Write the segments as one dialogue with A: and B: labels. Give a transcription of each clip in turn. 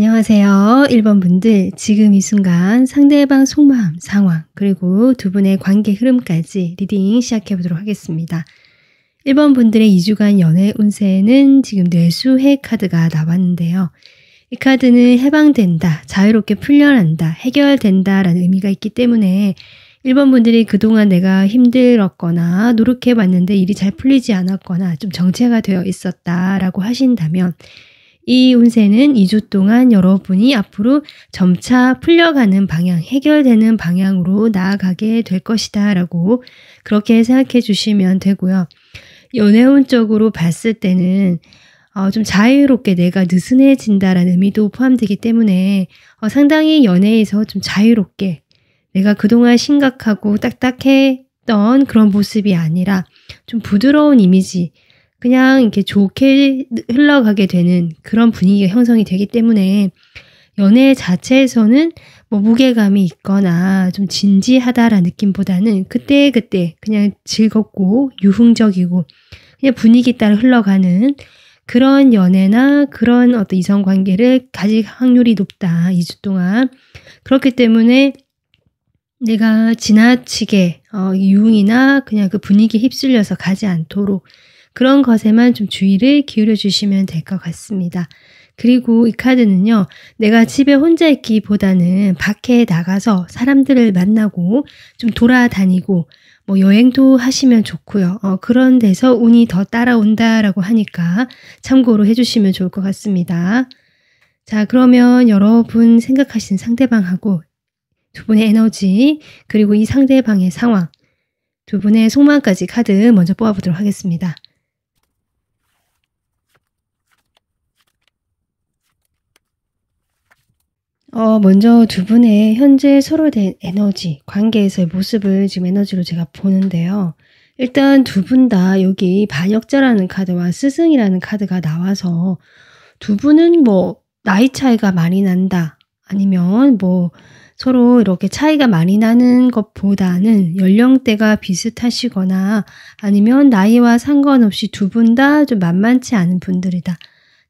A: 안녕하세요. 1번 분들, 지금 이 순간 상대방 속마음, 상황, 그리고 두 분의 관계 흐름까지 리딩 시작해 보도록 하겠습니다. 1번 분들의 2주간 연애 운세는 지금 뇌수해 카드가 나왔는데요. 이 카드는 해방된다, 자유롭게 풀려난다, 해결된다 라는 의미가 있기 때문에 1번 분들이 그동안 내가 힘들었거나 노력해 봤는데 일이 잘 풀리지 않았거나 좀 정체가 되어 있었다라고 하신다면 이 운세는 2주 동안 여러분이 앞으로 점차 풀려가는 방향, 해결되는 방향으로 나아가게 될 것이다 라고 그렇게 생각해 주시면 되고요. 연애운적으로 봤을 때는 좀 자유롭게 내가 느슨해진다라는 의미도 포함되기 때문에 상당히 연애에서 좀 자유롭게 내가 그동안 심각하고 딱딱했던 그런 모습이 아니라 좀 부드러운 이미지, 그냥 이렇게 좋게 흘러가게 되는 그런 분위기가 형성이 되기 때문에 연애 자체에서는 뭐 무게감이 있거나 좀 진지하다라는 느낌보다는 그때그때 그냥 즐겁고 유흥적이고 그냥 분위기 따라 흘러가는 그런 연애나 그런 어떤 이성관계를 가질 확률이 높다. 2주 동안. 그렇기 때문에 내가 지나치게 유흥이나 그냥 그 분위기에 휩쓸려서 가지 않도록 그런 것에만 좀 주의를 기울여 주시면 될 것 같습니다. 그리고 이 카드는요, 내가 집에 혼자 있기보다는 밖에 나가서 사람들을 만나고 좀 돌아다니고 뭐 여행도 하시면 좋고요. 그런 데서 운이 더 따라온다라고 하니까 참고로 해주시면 좋을 것 같습니다. 자, 그러면 여러분 생각하시는 상대방하고 두 분의 에너지, 그리고 이 상대방의 상황, 두 분의 속마음까지 카드 먼저 뽑아보도록 하겠습니다. 먼저 두 분의 현재 서로 된 에너지, 관계에서의 모습을 지금 에너지로 제가 보는데요. 일단 두 분 다 여기 반역자라는 카드와 스승이라는 카드가 나와서 두 분은 뭐 나이 차이가 많이 난다, 아니면 뭐 서로 이렇게 차이가 많이 나는 것보다는 연령대가 비슷하시거나 아니면 나이와 상관없이 두 분 다 좀 만만치 않은 분들이다.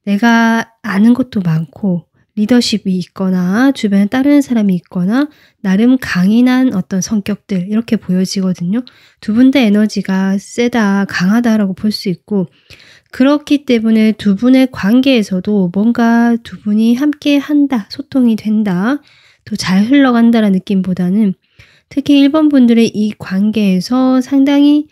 A: 내가 아는 것도 많고 리더십이 있거나 주변에 따르는 사람이 있거나 나름 강인한 어떤 성격들, 이렇게 보여지거든요. 두 분 다 에너지가 세다, 강하다라고 볼 수 있고, 그렇기 때문에 두 분의 관계에서도 뭔가 두 분이 함께 한다, 소통이 된다, 또 잘 흘러간다라는 느낌보다는 특히 1번 분들의 이 관계에서 상당히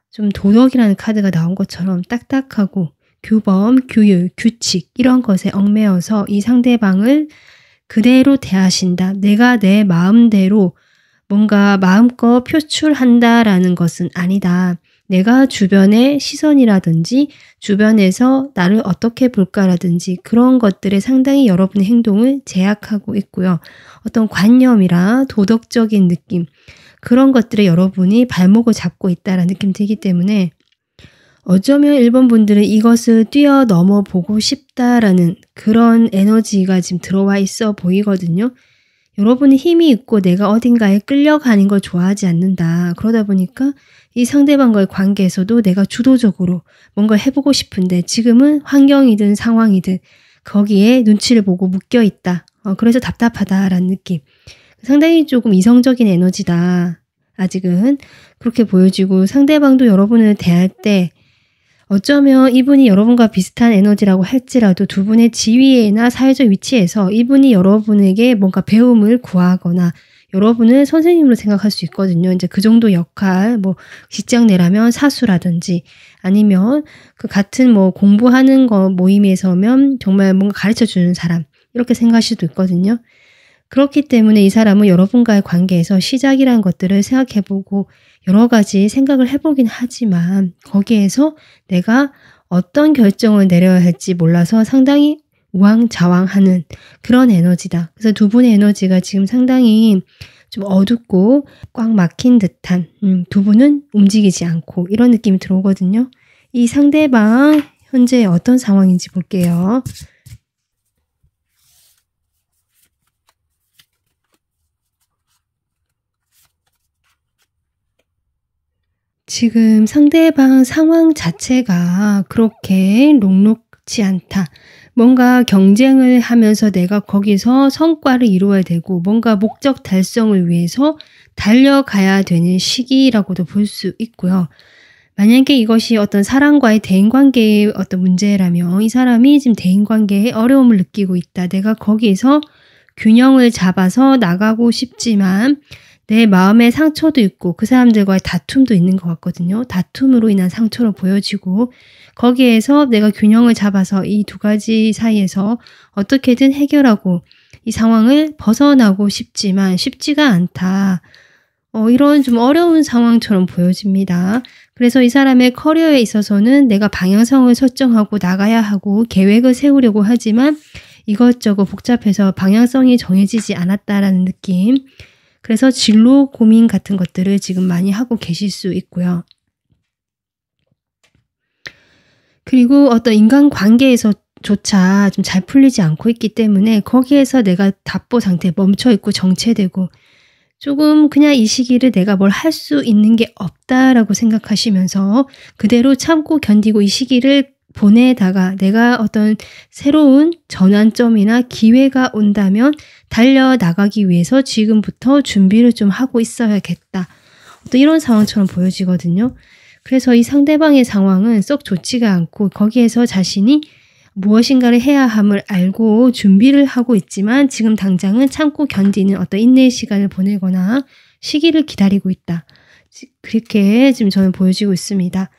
A: 좀 도덕이라는 카드가 나온 것처럼 딱딱하고 규범, 규율, 규칙 이런 것에 얽매여서 이 상대방을 그대로 대하신다. 내가 내 마음대로 뭔가 마음껏 표출한다라는 것은 아니다. 내가 주변의 시선이라든지 주변에서 나를 어떻게 볼까라든지 그런 것들에 상당히 여러분의 행동을 제약하고 있고요. 어떤 관념이라 도덕적인 느낌, 그런 것들에 여러분이 발목을 잡고 있다라는 느낌이 들기 때문에 어쩌면 1번 분들은 이것을 뛰어넘어 보고 싶다라는 그런 에너지가 지금 들어와 있어 보이거든요. 여러분이 힘이 있고 내가 어딘가에 끌려가는 걸 좋아하지 않는다. 그러다 보니까 이 상대방과의 관계에서도 내가 주도적으로 뭔가 해보고 싶은데 지금은 환경이든 상황이든 거기에 눈치를 보고 묶여 있다. 그래서 답답하다라는 느낌. 상당히 조금 이성적인 에너지다. 아직은 그렇게 보여지고, 상대방도 여러분을 대할 때 어쩌면 이분이 여러분과 비슷한 에너지라고 할지라도 두 분의 지위나 사회적 위치에서 이분이 여러분에게 뭔가 배움을 구하거나 여러분을 선생님으로 생각할 수 있거든요. 이제 그 정도 역할, 뭐 직장 내라면 사수라든지 아니면 그 같은 뭐 공부하는 거 모임에서면 정말 뭔가 가르쳐 주는 사람, 이렇게 생각할 수도 있거든요. 그렇기 때문에 이 사람은 여러분과의 관계에서 시작이라는 것들을 생각해보고 여러 가지 생각을 해보긴 하지만 거기에서 내가 어떤 결정을 내려야 할지 몰라서 상당히 우왕좌왕하는 그런 에너지다. 그래서 두 분의 에너지가 지금 상당히 좀 어둡고 꽉 막힌 듯한, 두 분은 움직이지 않고 이런 느낌이 들어오거든요. 이 상대방 현재 어떤 상황인지 볼게요. 지금 상대방 상황 자체가 그렇게 녹록지 않다. 뭔가 경쟁을 하면서 내가 거기서 성과를 이루어야 되고 뭔가 목적 달성을 위해서 달려가야 되는 시기라고도 볼 수 있고요. 만약에 이것이 어떤 사람과의 대인관계의 어떤 문제라면 이 사람이 지금 대인관계에 어려움을 느끼고 있다. 내가 거기서 균형을 잡아서 나가고 싶지만 내 마음의 상처도 있고 그 사람들과의 다툼도 있는 것 같거든요. 다툼으로 인한 상처로 보여지고 거기에서 내가 균형을 잡아서 이 두 가지 사이에서 어떻게든 해결하고 이 상황을 벗어나고 싶지만 쉽지가 않다. 이런 좀 어려운 상황처럼 보여집니다. 그래서 이 사람의 커리어에 있어서는 내가 방향성을 설정하고 나가야 하고 계획을 세우려고 하지만 이것저것 복잡해서 방향성이 정해지지 않았다라는 느낌. 그래서 진로 고민 같은 것들을 지금 많이 하고 계실 수 있고요. 그리고 어떤 인간관계에서조차 좀 잘 풀리지 않고 있기 때문에 거기에서 내가 답보 상태에 멈춰 있고 정체되고 조금 그냥 이 시기를 내가 뭘 할 수 있는 게 없다라고 생각하시면서 그대로 참고 견디고 이 시기를 보내다가 내가 어떤 새로운 전환점이나 기회가 온다면 달려나가기 위해서 지금부터 준비를 좀 하고 있어야겠다. 어떤 이런 상황처럼 보여지거든요. 그래서 이 상대방의 상황은 썩 좋지가 않고 거기에서 자신이 무엇인가를 해야 함을 알고 준비를 하고 있지만 지금 당장은 참고 견디는 어떤 인내의 시간을 보내거나 시기를 기다리고 있다. 그렇게 지금 저는 보여지고 있습니다.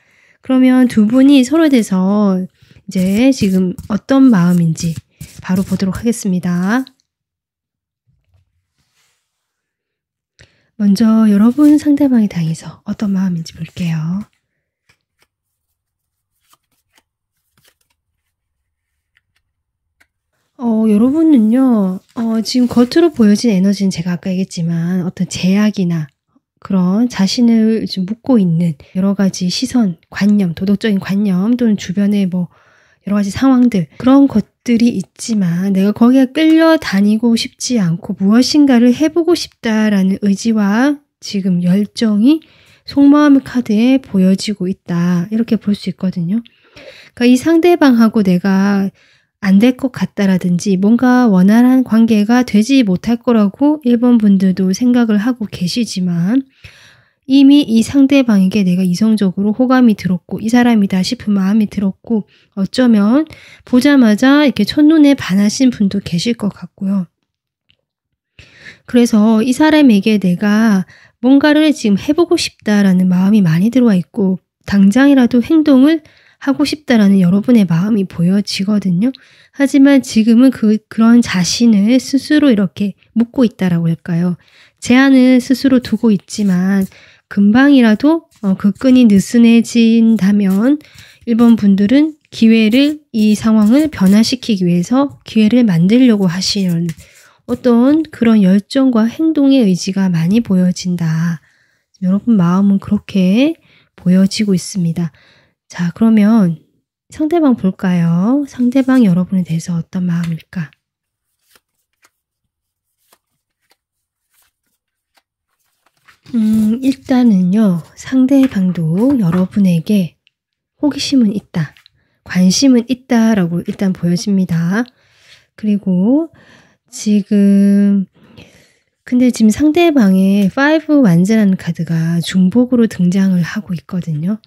A: 그러면 두 분이 서로에 대해서 이제 지금 어떤 마음인지 바로 보도록 하겠습니다. 먼저 여러분 상대방에 대해서 어떤 마음인지 볼게요. 여러분은요, 지금 겉으로 보여진 에너지는 제가 아까 얘기했지만 어떤 제약이나 그런 자신을 좀 묶고 있는 여러 가지 시선, 관념, 도덕적인 관념 또는 주변의 뭐 여러 가지 상황들 그런 것들이 있지만 내가 거기에 끌려다니고 싶지 않고 무엇인가를 해보고 싶다라는 의지와 지금 열정이 속마음 카드에 보여지고 있다. 이렇게 볼 수 있거든요. 그러니까 이 상대방하고 내가 안 될 것 같다라든지 뭔가 원활한 관계가 되지 못할 거라고 일본 분들도 생각을 하고 계시지만 이미 이 상대방에게 내가 이성적으로 호감이 들었고 이 사람이다 싶은 마음이 들었고 어쩌면 보자마자 이렇게 첫눈에 반하신 분도 계실 것 같고요. 그래서 이 사람에게 내가 뭔가를 지금 해보고 싶다라는 마음이 많이 들어와 있고 당장이라도 행동을 하고 싶다라는 여러분의 마음이 보여지거든요. 하지만 지금은 그런 자신을 스스로 이렇게 묶고 있다라고 할까요? 제한을 스스로 두고 있지만 금방이라도 그 끈이 느슨해진다면 일본 분들은 이 상황을 변화시키기 위해서 기회를 만들려고 하시는 어떤 그런 열정과 행동의 의지가 많이 보여진다. 여러분 마음은 그렇게 보여지고 있습니다. 자, 그러면 상대방 볼까요? 상대방 여러분에 대해서 어떤 마음일까? 일단은요, 상대방도 여러분에게 호기심은 있다, 관심은 있다라고 일단 보여집니다. 그리고 근데 지금 상대방의 5 완즈라는 카드가 중복으로 등장을 하고 있거든요.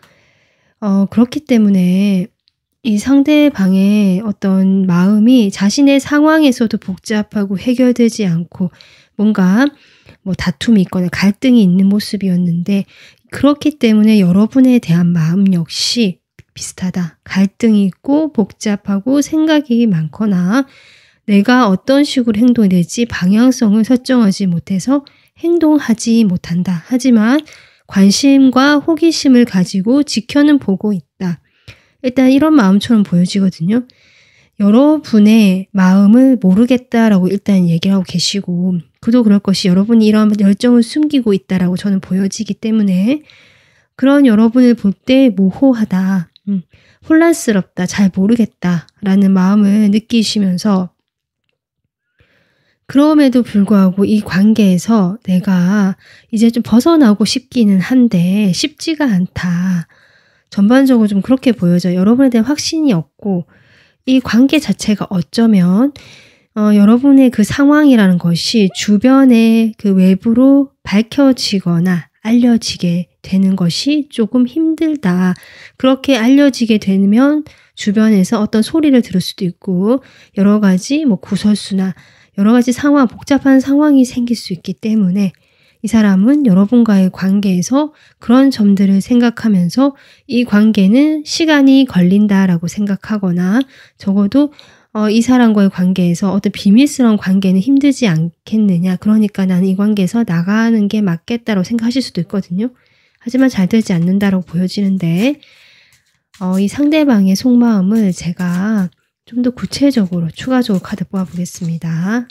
A: 그렇기 때문에 이 상대방의 어떤 마음이 자신의 상황에서도 복잡하고 해결되지 않고 뭔가 뭐 다툼이 있거나 갈등이 있는 모습이었는데 그렇기 때문에 여러분에 대한 마음 역시 비슷하다. 갈등이 있고 복잡하고 생각이 많거나 내가 어떤 식으로 행동해야 될지 방향성을 설정하지 못해서 행동하지 못한다. 하지만 관심과 호기심을 가지고 지켜는 보고 있다. 일단 이런 마음처럼 보여지거든요. 여러분의 마음을 모르겠다라고 일단 얘기를 하고 계시고 그도 그럴 것이 여러분이 이런 열정을 숨기고 있다라고 저는 보여지기 때문에 그런 여러분을 볼 때 모호하다, 혼란스럽다, 잘 모르겠다라는 마음을 느끼시면서 그럼에도 불구하고 이 관계에서 내가 이제 좀 벗어나고 싶기는 한데 쉽지가 않다. 전반적으로 좀 그렇게 보여져요. 여러분에 대한 확신이 없고 이 관계 자체가 어쩌면 여러분의 그 상황이라는 것이 주변에 그 외부로 밝혀지거나 알려지게 되는 것이 조금 힘들다. 그렇게 알려지게 되면 주변에서 어떤 소리를 들을 수도 있고 여러 가지 구설수나 여러 가지 상황, 복잡한 상황이 생길 수 있기 때문에 이 사람은 여러분과의 관계에서 그런 점들을 생각하면서 이 관계는 시간이 걸린다라고 생각하거나 적어도 이 사람과의 관계에서 어떤 비밀스러운 관계는 힘들지 않겠느냐. 그러니까 나는 이 관계에서 나가는 게 맞겠다라고 생각하실 수도 있거든요. 하지만 잘 되지 않는다라고 보여지는데 이 상대방의 속마음을 제가 좀 더 구체적으로 추가적으로 카드 뽑아보겠습니다.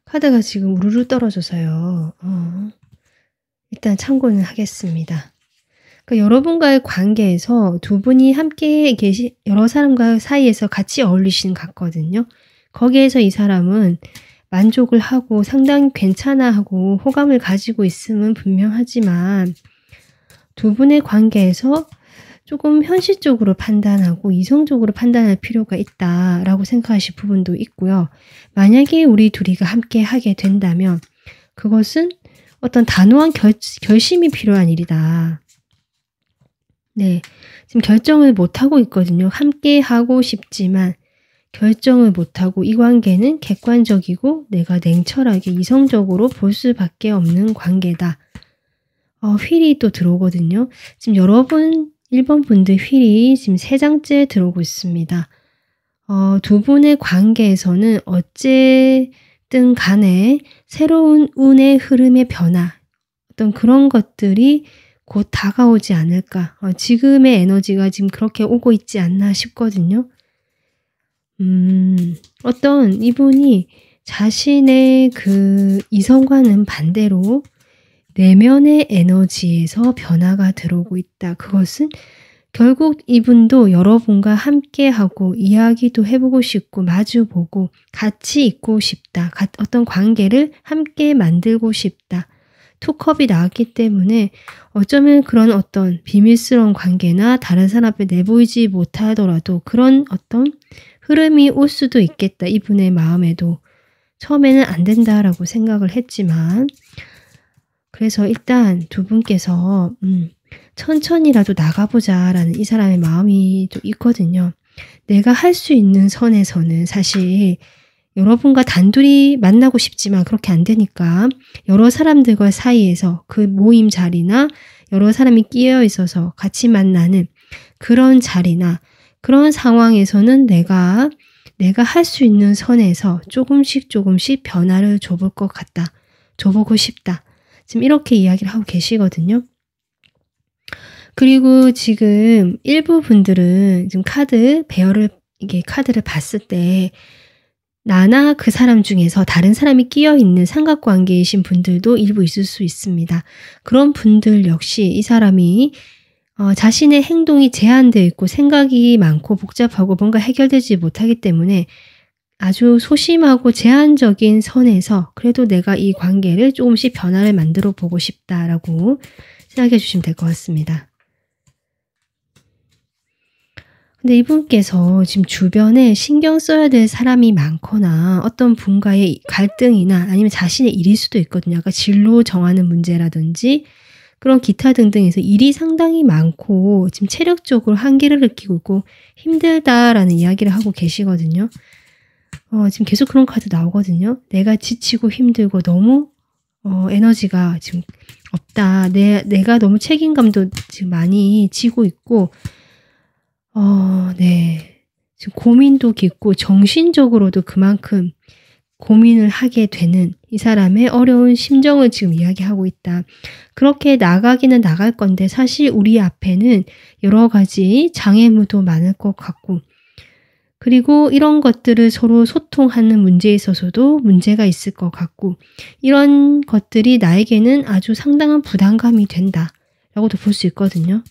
A: 카드가 지금 우르르 떨어져서요. 일단 참고는 하겠습니다. 그러니까 여러분과의 관계에서 두 분이 함께 여러 사람과 사이에서 같이 어울리시는 것 같거든요. 거기에서 이 사람은 만족을 하고 상당히 괜찮아 하고 호감을 가지고 있음은 분명하지만 두 분의 관계에서 조금 현실적으로 판단하고 이성적으로 판단할 필요가 있다라고 생각하실 부분도 있고요. 만약에 우리 둘이가 함께 하게 된다면 그것은 어떤 단호한 결심이 필요한 일이다. 네, 지금 결정을 못하고 있거든요. 함께 하고 싶지만 결정을 못하고 이 관계는 객관적이고 내가 냉철하게 이성적으로 볼 수밖에 없는 관계다. 휠이 또 들어오거든요. 지금 여러분 1번 분들 휠이 지금 3장째 들어오고 있습니다. 두 분의 관계에서는 어쨌든 간에 새로운 운의 흐름의 변화, 어떤 그런 것들이 곧 다가오지 않을까. 지금의 에너지가 지금 그렇게 오고 있지 않나 싶거든요. 어떤 이분이 자신의 그 이성과는 반대로 내면의 에너지에서 변화가 들어오고 있다. 그것은 결국 이분도 여러분과 함께하고 이야기도 해보고 싶고 마주보고 같이 있고 싶다. 어떤 관계를 함께 만들고 싶다. 투컵이 나왔기 때문에 어쩌면 그런 어떤 비밀스러운 관계나 다른 사람 앞에 내보이지 못하더라도 그런 어떤 흐름이 올 수도 있겠다. 이분의 마음에도. 처음에는 안 된다라고 생각을 했지만 그래서 일단 두 분께서 천천히라도 나가보자라는 이 사람의 마음이 좀 있거든요. 내가 할 수 있는 선에서는 사실 여러분과 단둘이 만나고 싶지만 그렇게 안 되니까 여러 사람들과 사이에서 그 모임 자리나 여러 사람이 끼어 있어서 같이 만나는 그런 자리나 그런 상황에서는 내가 할 수 있는 선에서 조금씩 변화를 줘볼 것 같다. 줘보고 싶다. 지금 이렇게 이야기를 하고 계시거든요. 그리고 지금 일부 분들은 지금 이게 카드를 봤을 때 나나 그 사람 중에서 다른 사람이 끼어 있는 삼각관계이신 분들도 일부 있을 수 있습니다. 그런 분들 역시 이 사람이 자신의 행동이 제한되어 있고 생각이 많고 복잡하고 뭔가 해결되지 못하기 때문에 아주 소심하고 제한적인 선에서 그래도 내가 이 관계를 조금씩 변화를 만들어 보고 싶다라고 생각해 주시면 될 것 같습니다. 근데 이분께서 지금 주변에 신경 써야 될 사람이 많거나 어떤 분과의 갈등이나 아니면 자신의 일일 수도 있거든요. 아까 진로 정하는 문제라든지 그런 기타 등등에서 일이 상당히 많고 지금 체력적으로 한계를 느끼고 있고 힘들다라는 이야기를 하고 계시거든요. 지금 계속 그런 카드 나오거든요. 내가 지치고 힘들고 너무 에너지가 지금 없다. 내가 너무 책임감도 지금 많이 지고 있고 네. 지금 고민도 깊고 정신적으로도 그만큼 고민을 하게 되는 이 사람의 어려운 심정을 지금 이야기하고 있다. 그렇게 나가기는 나갈 건데 사실 우리 앞에는 여러 가지 장애물도 많을 것 같고 그리고 이런 것들을 서로 소통하는 문제에 있어서도 문제가 있을 것 같고 이런 것들이 나에게는 아주 상당한 부담감이 된다라고도 볼 수 있거든요.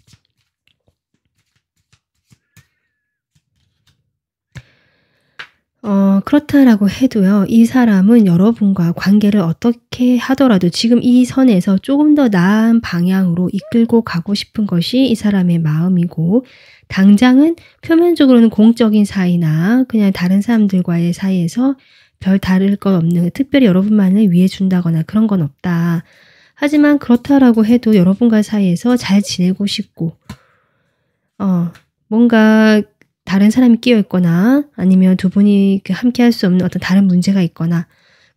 A: 그렇다라고 해도요. 이 사람은 여러분과 관계를 어떻게 하더라도 지금 이 선에서 조금 더 나은 방향으로 이끌고 가고 싶은 것이 이 사람의 마음이고, 당장은 표면적으로는 공적인 사이나 그냥 다른 사람들과의 사이에서 별 다를 것 없는, 특별히 여러분만을 위해 준다거나 그런 건 없다. 하지만 그렇다라고 해도 여러분과 사이에서 잘 지내고 싶고, 뭔가 다른 사람이 끼어 있거나 아니면 두 분이 함께 할 수 없는 어떤 다른 문제가 있거나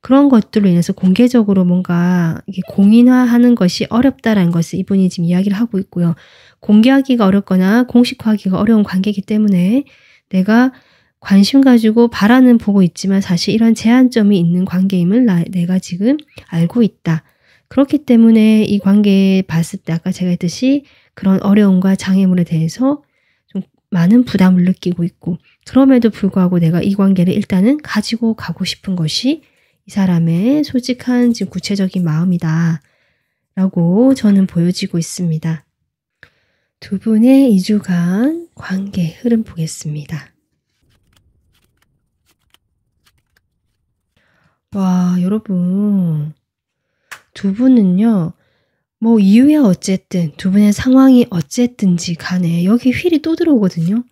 A: 그런 것들로 인해서 공개적으로 뭔가 이게 공인화하는 것이 어렵다라는 것을 이분이 지금 이야기를 하고 있고요. 공개하기가 어렵거나 공식화하기가 어려운 관계이기 때문에 내가 관심 가지고 바라는 보고 있지만 사실 이런 제한점이 있는 관계임을 내가 지금 알고 있다. 그렇기 때문에 이 관계에 봤을 때 아까 제가 했듯이 그런 어려움과 장애물에 대해서 좀 많은 부담을 느끼고 있고, 그럼에도 불구하고 내가 이 관계를 일단은 가지고 가고 싶은 것이 이 사람의 솔직한 지금 구체적인 마음이다 라고 저는 보여지고 있습니다. 두 분의 2주간 관계 흐름 보겠습니다. 와, 여러분, 두 분은요, 뭐 이유야 어쨌든 두 분의 상황이 어쨌든지 간에 여기 휠이 또 들어오거든요.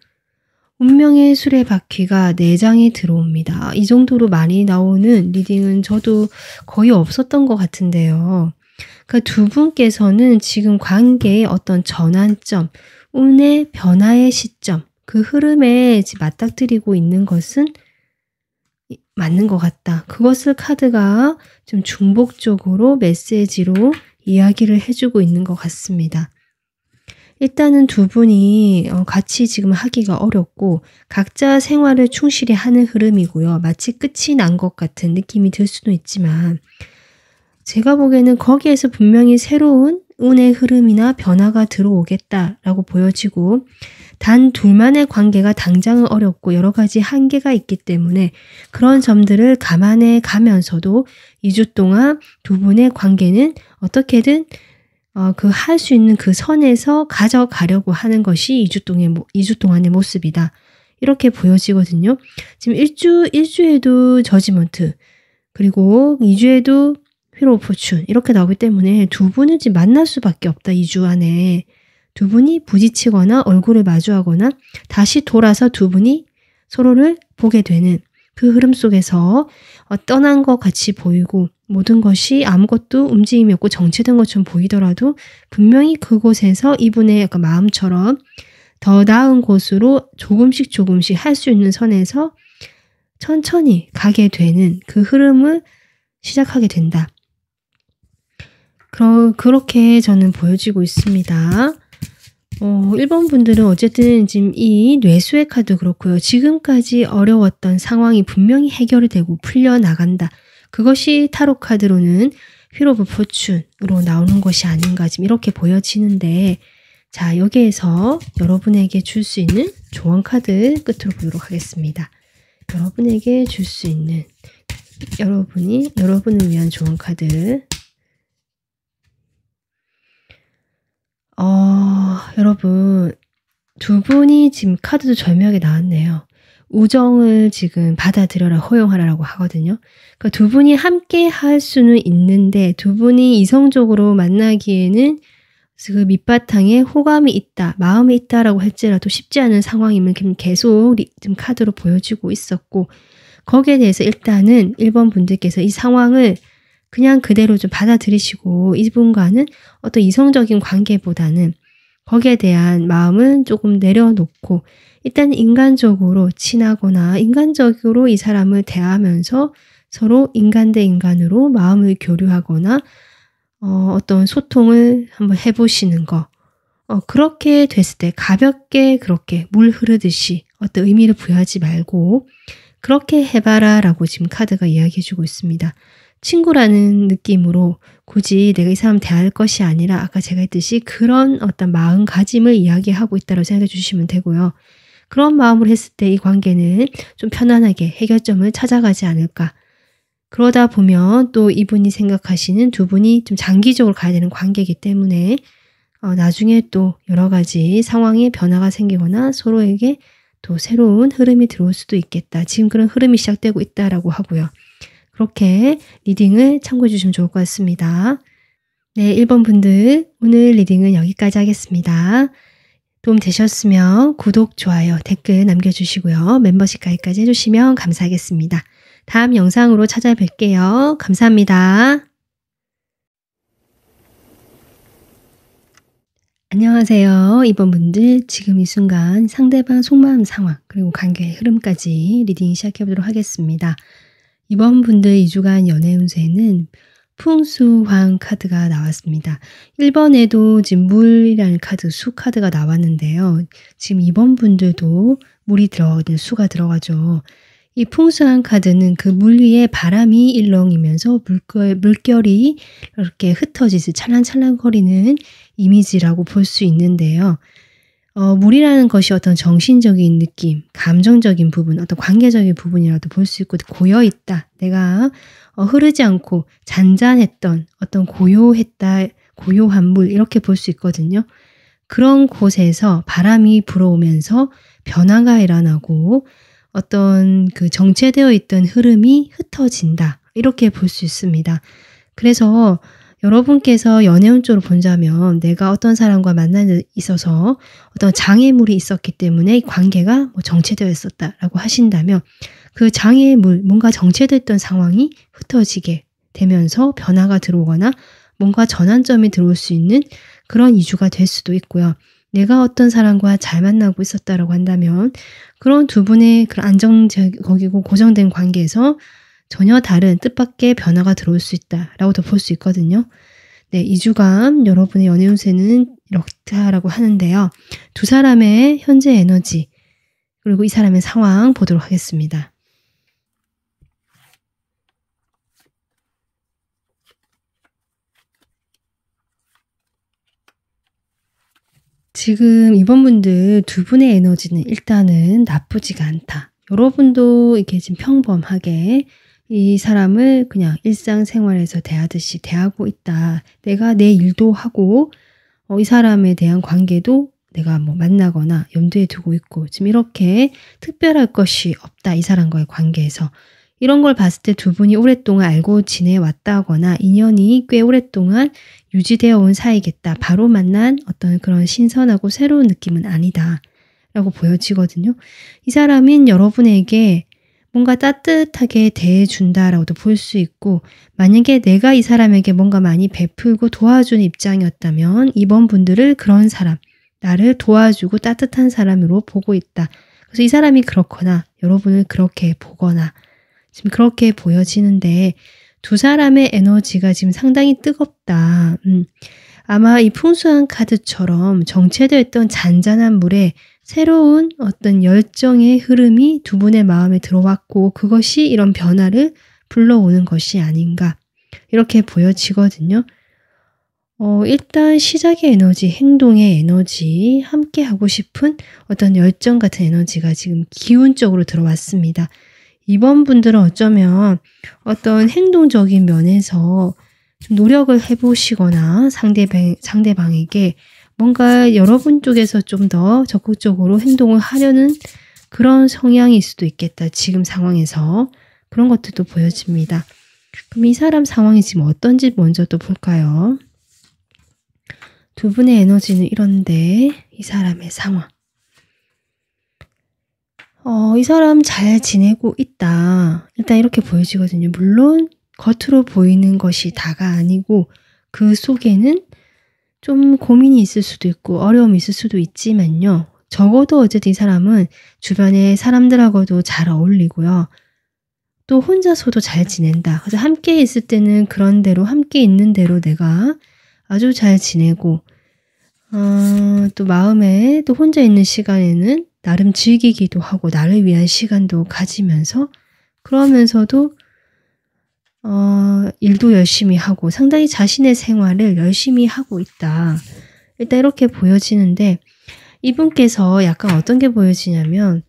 A: 운명의 수레바퀴가 4장이 들어옵니다. 이 정도로 많이 나오는 리딩은 저도 거의 없었던 것 같은데요. 그러니까 두 분께서는 지금 관계의 어떤 전환점, 운의 변화의 시점, 그 흐름에 맞닥뜨리고 있는 것은 맞는 것 같다. 그것을 카드가 좀 중복적으로 메시지로 이야기를 해주고 있는 것 같습니다. 일단은 두 분이 같이 지금 하기가 어렵고 각자 생활을 충실히 하는 흐름이고요. 마치 끝이 난 것 같은 느낌이 들 수도 있지만 제가 보기에는 거기에서 분명히 새로운 운의 흐름이나 변화가 들어오겠다라고 보여지고, 단 둘만의 관계가 당장은 어렵고 여러 가지 한계가 있기 때문에 그런 점들을 감안해 가면서도 2주 동안 두 분의 관계는 어떻게든 할 수 있는 그 선에서 가져가려고 하는 것이 2주 동안의 모습이다. 이렇게 보여지거든요. 지금 1주에도 저지먼트, 그리고 2주에도 휠 오브 포춘 이렇게 나오기 때문에 두 분은 지금 만날 수밖에 없다. 2주 안에. 두 분이 부딪히거나 얼굴을 마주하거나 다시 돌아서 두 분이 서로를 보게 되는 그 흐름 속에서 떠난 것 같이 보이고 모든 것이 아무것도 움직임이 없고 정체된 것처럼 보이더라도 분명히 그곳에서 이분의 약간 마음처럼 더 나은 곳으로 조금씩 할 수 있는 선에서 천천히 가게 되는 그 흐름을 시작하게 된다. 그렇게 저는 보여지고 있습니다. 1번 분들은 어쨌든 지금 이 뇌수의 카드 그렇고요. 지금까지 어려웠던 상황이 분명히 해결이 되고 풀려나간다. 그것이 타로 카드로는 휠 오브 포춘으로 나오는 것이 아닌가 지금 이렇게 보여지는데, 자, 여기에서 여러분에게 줄 수 있는 조언 카드 끝으로 보도록 하겠습니다. 여러분에게 줄 수 있는 여러분을 위한 조언 카드. 여러분, 두 분이 지금 카드도 절묘하게 나왔네요. 우정을 지금 받아들여라, 허용하라라고 하거든요. 그러니까 두 분이 함께 할 수는 있는데 두 분이 이성적으로 만나기에는 그 밑바탕에 호감이 있다, 마음이 있다라고 할지라도 쉽지 않은 상황임을 계속 지금 카드로 보여주고 있었고, 거기에 대해서 일단은 1번 분들께서 이 상황을 그냥 그대로 좀 받아들이시고 이분과는 어떤 이성적인 관계보다는 거기에 대한 마음은 조금 내려놓고 일단 인간적으로 친하거나 인간적으로 이 사람을 대하면서 서로 인간 대 인간으로 마음을 교류하거나 어떤 소통을 한번 해보시는 거. 그렇게 됐을 때 가볍게 그렇게 물 흐르듯이 어떤 의미를 부여하지 말고 그렇게 해봐라 라고 지금 카드가 이야기해주고 있습니다. 친구라는 느낌으로 굳이 내가 이 사람 대할 것이 아니라 아까 제가 했듯이 그런 어떤 마음가짐을 이야기하고 있다고 생각해 주시면 되고요. 그런 마음으로 했을 때 이 관계는 좀 편안하게 해결점을 찾아가지 않을까. 그러다 보면 또 이분이 생각하시는 두 분이 좀 장기적으로 가야 되는 관계이기 때문에 나중에 또 여러 가지 상황에 변화가 생기거나 서로에게 또 새로운 흐름이 들어올 수도 있겠다. 지금 그런 흐름이 시작되고 있다라고 하고요. 그렇게 리딩을 참고해 주시면 좋을 것 같습니다. 네, 1번 분들 오늘 리딩은 여기까지 하겠습니다. 도움 되셨으면 구독, 좋아요, 댓글 남겨주시고요. 멤버십 가입까지 해주시면 감사하겠습니다. 다음 영상으로 찾아뵐게요. 감사합니다. 안녕하세요. 2번 분들 지금 이 순간 상대방 속마음 상황 그리고 관계의 흐름까지 리딩 시작해보도록 하겠습니다. 2번 분들 2주간 연애 운세는 풍수황 카드가 나왔습니다. 1번에도 지금 물이라는 카드, 수 카드가 나왔는데요. 지금 2번 분들도 물이 들어가거든요. 수가 들어가죠. 이 풍수황 카드는 그 물 위에 바람이 일렁이면서 물결이 이렇게 흩어지듯 찰랑찰랑거리는 이미지라고 볼 수 있는데요. 물이라는 것이 어떤 정신적인 느낌, 감정적인 부분, 어떤 관계적인 부분이라도 볼 수 있고 고여있다. 내가 흐르지 않고 잔잔했던 어떤 고요한 물 이렇게 볼 수 있거든요. 그런 곳에서 바람이 불어오면서 변화가 일어나고 어떤 그 정체되어 있던 흐름이 흩어진다. 이렇게 볼 수 있습니다. 그래서 여러분께서 연애운 쪽으로 본다면 내가 어떤 사람과 만나는 데 있어서 어떤 장애물이 있었기 때문에 이 관계가 정체되어 있었다라고 하신다면 그 장애물, 뭔가 정체됐던 상황이 흩어지게 되면서 변화가 들어오거나 뭔가 전환점이 들어올 수 있는 그런 2주가 될 수도 있고요. 내가 어떤 사람과 잘 만나고 있었다라고 한다면 그런 두 분의 그런 안정적이고 고정된 관계에서 전혀 다른 뜻밖의 변화가 들어올 수 있다라고도 볼 수 있거든요. 네, 2주간 여러분의 연애 운세는 이렇다라고 하는데요. 두 사람의 현재 에너지 그리고 이 사람의 상황 보도록 하겠습니다. 지금 이번 분들 두 분의 에너지는 일단은 나쁘지가 않다. 여러분도 이렇게 지금 평범하게 이 사람을 그냥 일상생활에서 대하듯이 대하고 있다. 내가 내 일도 하고 이 사람에 대한 관계도 내가 만나거나 염두에 두고 있고 지금 이렇게 특별할 것이 없다. 이 사람과의 관계에서. 이런 걸 봤을 때 두 분이 오랫동안 알고 지내왔다거나 인연이 꽤 오랫동안 유지되어 온 사이겠다. 바로 만난 어떤 그런 신선하고 새로운 느낌은 아니다. 라고 보여지거든요. 이 사람인 여러분에게 뭔가 따뜻하게 대해준다라고도 볼 수 있고 만약에 내가 이 사람에게 뭔가 많이 베풀고 도와주는 입장이었다면 이번 분들을 그런 사람, 나를 도와주고 따뜻한 사람으로 보고 있다. 그래서 이 사람이 그렇거나 여러분을 그렇게 보거나 지금 그렇게 보여지는데 두 사람의 에너지가 지금 상당히 뜨겁다. 아마 이 풍수한 카드처럼 정체되어 있던 잔잔한 물에 새로운 어떤 열정의 흐름이 두 분의 마음에 들어왔고 그것이 이런 변화를 불러오는 것이 아닌가 이렇게 보여지거든요. 일단 시작의 에너지, 행동의 에너지, 함께 하고 싶은 어떤 열정 같은 에너지가 지금 기운적으로 들어왔습니다. 이번 분들은 어쩌면 어떤 행동적인 면에서 좀 노력을 해보시거나 상대방에게 뭔가 여러분 쪽에서 좀 더 적극적으로 행동을 하려는 그런 성향일 수도 있겠다. 지금 상황에서. 그런 것들도 보여집니다. 그럼 이 사람 상황이 지금 어떤지 먼저 또 볼까요? 두 분의 에너지는 이런데 이 사람의 상황. 이 사람 잘 지내고 있다. 일단 이렇게 보여지거든요. 물론 겉으로 보이는 것이 다가 아니고 그 속에는 좀 고민이 있을 수도 있고 어려움이 있을 수도 있지만요. 적어도 어쨌든 이 사람은 주변의 사람들하고도 잘 어울리고요. 또 혼자서도 잘 지낸다. 그래서 함께 있을 때는 그런 대로 함께 있는 대로 내가 아주 잘 지내고 또 마음에 또 혼자 있는 시간에는 나름 즐기기도 하고 나를 위한 시간도 가지면서 그러면서도 일도 열심히 하고 상당히 자신의 생활을 열심히 하고 있다. 일단 이렇게 보여지는데 이분께서 약간 어떤 게 보여지냐면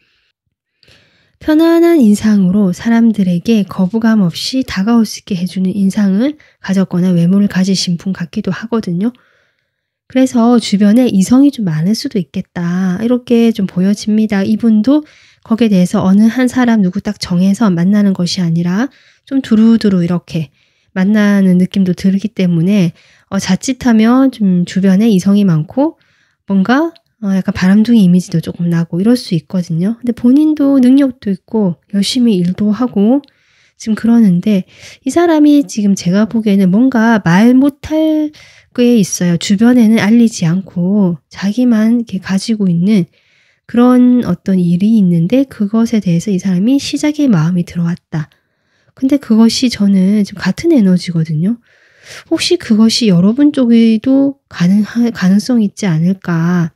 A: 편안한 인상으로 사람들에게 거부감 없이 다가올 수 있게 해주는 인상을 가졌거나 외모를 가지신 분 같기도 하거든요. 그래서 주변에 이성이 좀 많을 수도 있겠다. 이렇게 좀 보여집니다. 이분도 거기에 대해서 어느 한 사람 누구 딱 정해서 만나는 것이 아니라 좀 두루두루 이렇게 만나는 느낌도 들기 때문에 자칫하면 좀 주변에 이성이 많고 뭔가 약간 바람둥이 이미지도 조금 나고 이럴 수 있거든요. 근데 본인도 능력도 있고 열심히 일도 하고 지금 그러는데 이 사람이 지금 제가 보기에는 뭔가 말 못할 게 있어요. 주변에는 알리지 않고 자기만 이렇게 가지고 있는 그런 어떤 일이 있는데 그것에 대해서 이 사람이 시작의 마음이 들어왔다. 근데 그것이 저는 지금 같은 에너지거든요. 혹시 그것이 여러분 쪽에도 가능성이 있지 않을까.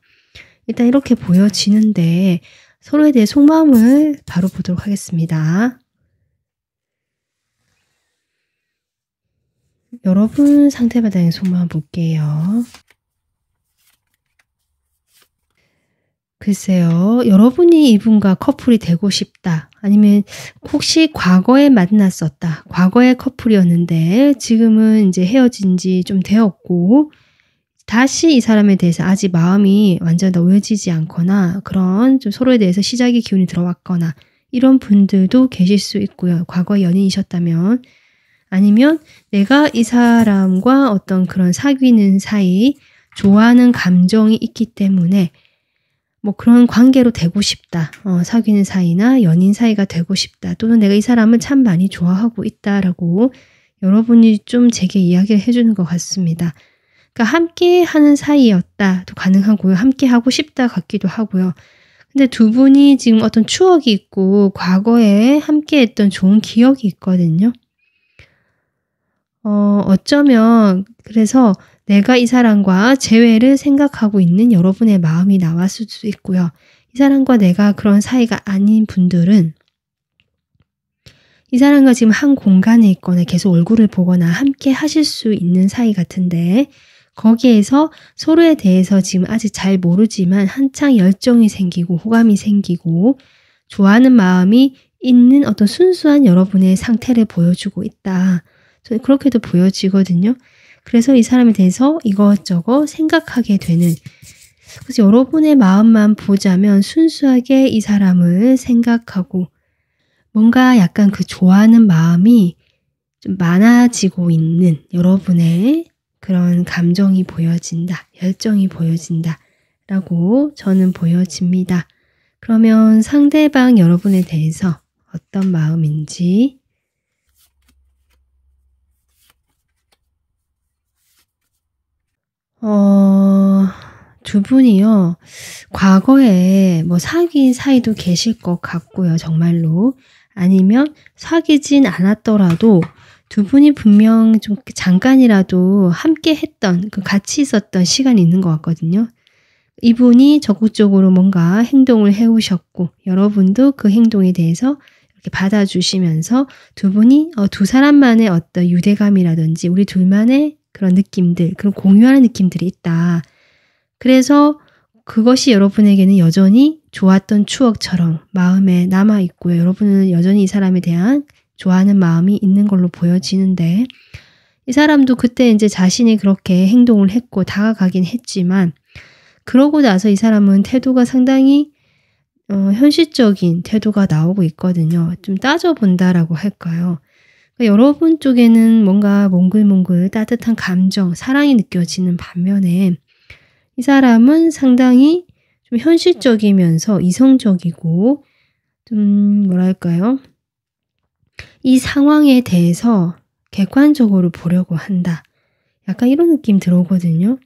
A: 일단 이렇게 보여지는데 서로에 대해 속마음을 바로 보도록 하겠습니다. 여러분 상대방의 속마음 볼게요. 글쎄요. 여러분이 이분과 커플이 되고 싶다. 아니면 혹시 과거에 만났었다. 과거의 커플이었는데 지금은 이제 헤어진 지 좀 되었고 다시 이 사람에 대해서 아직 마음이 완전 놓여지지 않거나 그런 좀 서로에 대해서 시작의 기운이 들어왔거나 이런 분들도 계실 수 있고요. 과거 연인이셨다면 아니면 내가 이 사람과 어떤 그런 사귀는 사이 좋아하는 감정이 있기 때문에 뭐 그런 관계로 되고 싶다. 사귀는 사이나 연인 사이가 되고 싶다. 또는 내가 이 사람을 참 많이 좋아하고 있다라고 여러분이 좀 제게 이야기를 해주는 것 같습니다. 그러니까 함께 하는 사이였다도 가능하고요. 함께 하고 싶다 같기도 하고요. 근데 두 분이 지금 어떤 추억이 있고 과거에 함께 했던 좋은 기억이 있거든요. 어쩌면 그래서 내가 이 사람과 재회를 생각하고 있는 여러분의 마음이 나왔을 수도 있고요. 이 사람과 내가 그런 사이가 아닌 분들은 이 사람과 지금 한 공간에 있거나 계속 얼굴을 보거나 함께 하실 수 있는 사이 같은데 거기에서 서로에 대해서 지금 아직 잘 모르지만 한창 열정이 생기고 호감이 생기고 좋아하는 마음이 있는 어떤 순수한 여러분의 상태를 보여주고 있다. 저는 그렇게도 보여지거든요. 그래서 이 사람에 대해서 이것저것 생각하게 되는 그래서 여러분의 마음만 보자면 순수하게 이 사람을 생각하고 뭔가 약간 그 좋아하는 마음이 좀 많아지고 있는 여러분의 그런 감정이 보여진다. 열정이 보여진다. 라고 저는 보여집니다. 그러면 상대방 여러분에 대해서 어떤 마음인지 두 분이요. 과거에 뭐 사귄 사이도 계실 것 같고요. 정말로. 아니면 사귀진 않았더라도 두 분이 분명 좀 잠깐이라도 함께 했던 그 같이 있었던 시간이 있는 것 같거든요. 이분이 적극적으로 뭔가 행동을 해오셨고 여러분도 그 행동에 대해서 이렇게 받아주시면서 두 분이 두 사람만의 어떤 유대감이라든지 우리 둘만의 그런 느낌들, 그런 공유하는 느낌들이 있다. 그래서 그것이 여러분에게는 여전히 좋았던 추억처럼 마음에 남아있고요. 여러분은 여전히 이 사람에 대한 좋아하는 마음이 있는 걸로 보여지는데 이 사람도 그때 이제 자신이 그렇게 행동을 했고 다가가긴 했지만 그러고 나서 이 사람은 태도가 상당히 현실적인 태도가 나오고 있거든요. 좀 따져본다라고 할까요? 그러니까 여러분 쪽에는 뭔가 몽글몽글 따뜻한 감정, 사랑이 느껴지는 반면에 이 사람은 상당히 좀 현실적이면서 이성적이고 좀 뭐랄까요? 이 상황에 대해서 객관적으로 보려고 한다. 약간 이런 느낌 들어오거든요.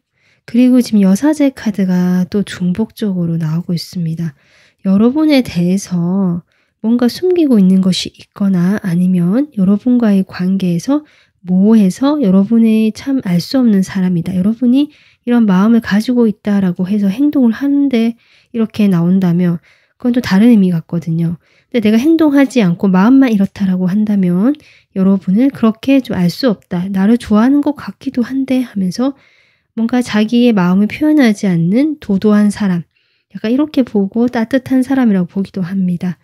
A: 그리고 지금 여사제 카드가 또 중복적으로 나오고 있습니다. 여러분에 대해서 뭔가 숨기고 있는 것이 있거나 아니면 여러분과의 관계에서 모호해서 여러분이 참 알 수 없는 사람이다. 여러분이 이런 마음을 가지고 있다라고 해서 행동을 하는데 이렇게 나온다면 그건 또 다른 의미 같거든요. 근데 내가 행동하지 않고 마음만 이렇다라고 한다면 여러분을 그렇게 좀 알 수 없다. 나를 좋아하는 것 같기도 한데 하면서 뭔가 자기의 마음을 표현하지 않는 도도한 사람. 약간 이렇게 보고 따뜻한 사람이라고 보기도 합니다.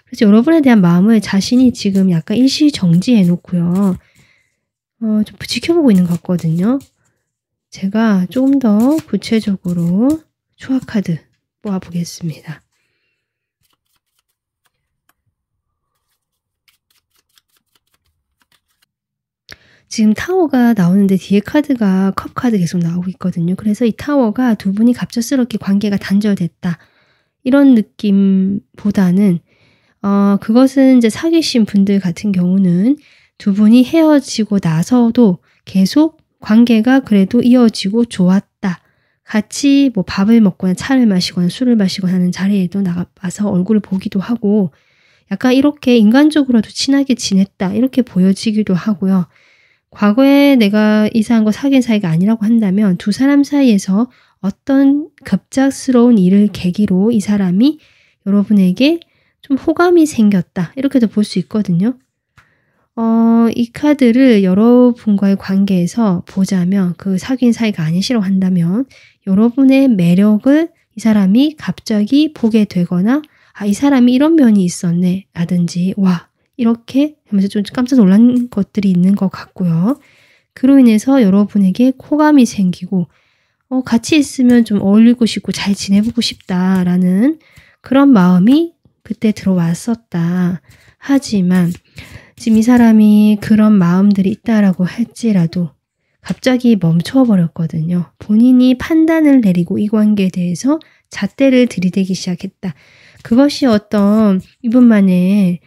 A: 그래서 여러분에 대한 마음을 자신이 지금 약간 일시 정지해 놓고요. 좀 지켜보고 있는 것 같거든요. 제가 조금 더 구체적으로 초아 카드 뽑아보겠습니다. 지금 타워가 나오는데 뒤에 카드가 컵 카드 계속 나오고 있거든요. 그래서 이 타워가 두 분이 갑작스럽게 관계가 단절됐다. 이런 느낌보다는 그것은 이제 사귀신 분들 같은 경우는 두 분이 헤어지고 나서도 계속 관계가 그래도 이어지고 좋았다. 같이 뭐 밥을 먹거나 차를 마시거나 술을 마시거나 하는 자리에도 나가서 얼굴을 보기도 하고 약간 이렇게 인간적으로도 친하게 지냈다. 이렇게 보여지기도 하고요. 과거에 내가 이 사람과 사귄 사이가 아니라고 한다면 두 사람 사이에서 어떤 급작스러운 일을 계기로 이 사람이 여러분에게 좀 호감이 생겼다. 이렇게도 볼 수 있거든요. 이 카드를 여러분과의 관계에서 보자면 그 사귄 사이가 아니시라고 한다면 여러분의 매력을 이 사람이 갑자기 보게 되거나 이 사람이 이런 면이 있었네 라든지 와 이렇게 하면서 좀 깜짝 놀란 것들이 있는 것 같고요. 그로 인해서 여러분에게 호감이 생기고 같이 있으면 좀 어울리고 싶고 잘 지내보고 싶다라는 그런 마음이 그때 들어왔었다. 하지만 지금 이 사람이 그런 마음들이 있다라고 할지라도 갑자기 멈춰버렸거든요. 본인이 판단을 내리고 이 관계에 대해서 잣대를 들이대기 시작했다. 그것이 어떤 이분만의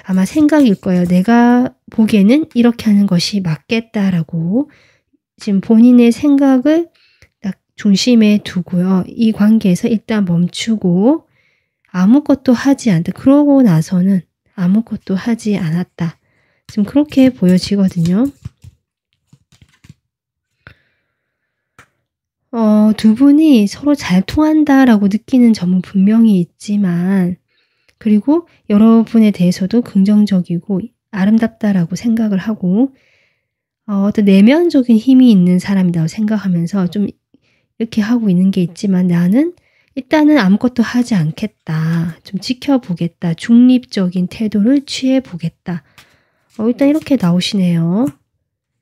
A: 아마 생각일 거예요. 내가 보기에는 이렇게 하는 것이 맞겠다라고 지금 본인의 생각을 딱 중심에 두고요. 이 관계에서 일단 멈추고 아무것도 하지 않다. 그러고 나서는 아무것도 하지 않았다. 지금 그렇게 보여지거든요. 두 분이 서로 잘 통한다라고 느끼는 점은 분명히 있지만 그리고 여러분에 대해서도 긍정적이고 아름답다라고 생각을 하고 어떤 내면적인 힘이 있는 사람이라고 생각하면서 좀 이렇게 하고 있는 게 있지만 나는 일단은 아무것도 하지 않겠다. 좀 지켜보겠다. 중립적인 태도를 취해보겠다. 일단 이렇게 나오시네요.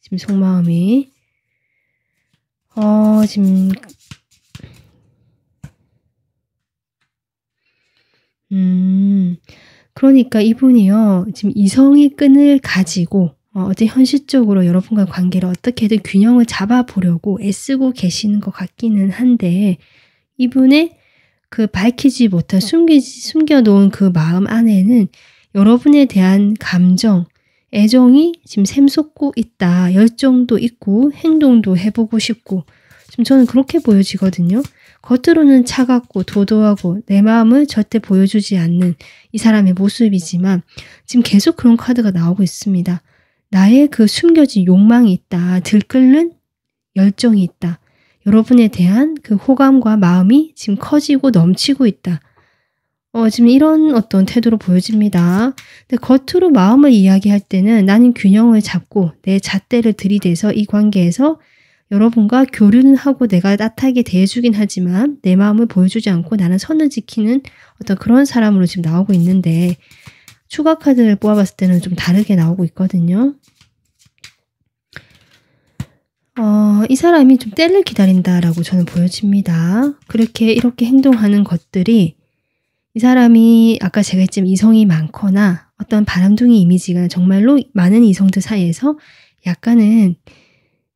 A: 지금 속마음이. 지금 그러니까 이분이요. 지금 이성의 끈을 가지고 어제 현실적으로 여러분과 관계를 어떻게든 균형을 잡아보려고 애쓰고 계시는 것 같기는 한데 이분의 그 밝히지 못한 숨겨놓은 그 마음 안에는 여러분에 대한 감정, 애정이 지금 샘솟고 있다. 열정도 있고 행동도 해보고 싶고 지금 저는 그렇게 보여지거든요. 겉으로는 차갑고 도도하고 내 마음을 절대 보여주지 않는 이 사람의 모습이지만 지금 계속 그런 카드가 나오고 있습니다. 나의 그 숨겨진 욕망이 있다. 들끓는 열정이 있다. 여러분에 대한 그 호감과 마음이 지금 커지고 넘치고 있다. 지금 이런 어떤 태도로 보여집니다. 근데 겉으로 마음을 이야기할 때는 나는 균형을 잡고 내 잣대를 들이대서 이 관계에서 여러분과 교류는 하고 내가 따뜻하게 대해주긴 하지만 내 마음을 보여주지 않고 나는 선을 지키는 어떤 그런 사람으로 지금 나오고 있는데 추가 카드를 뽑아봤을 때는 좀 다르게 나오고 있거든요. 이 사람이 좀 때를 기다린다라고 저는 보여집니다. 이렇게 행동하는 것들이 이 사람이 아까 제가 했지만 이성이 많거나 어떤 바람둥이 이미지가 정말로 많은 이성들 사이에서 약간은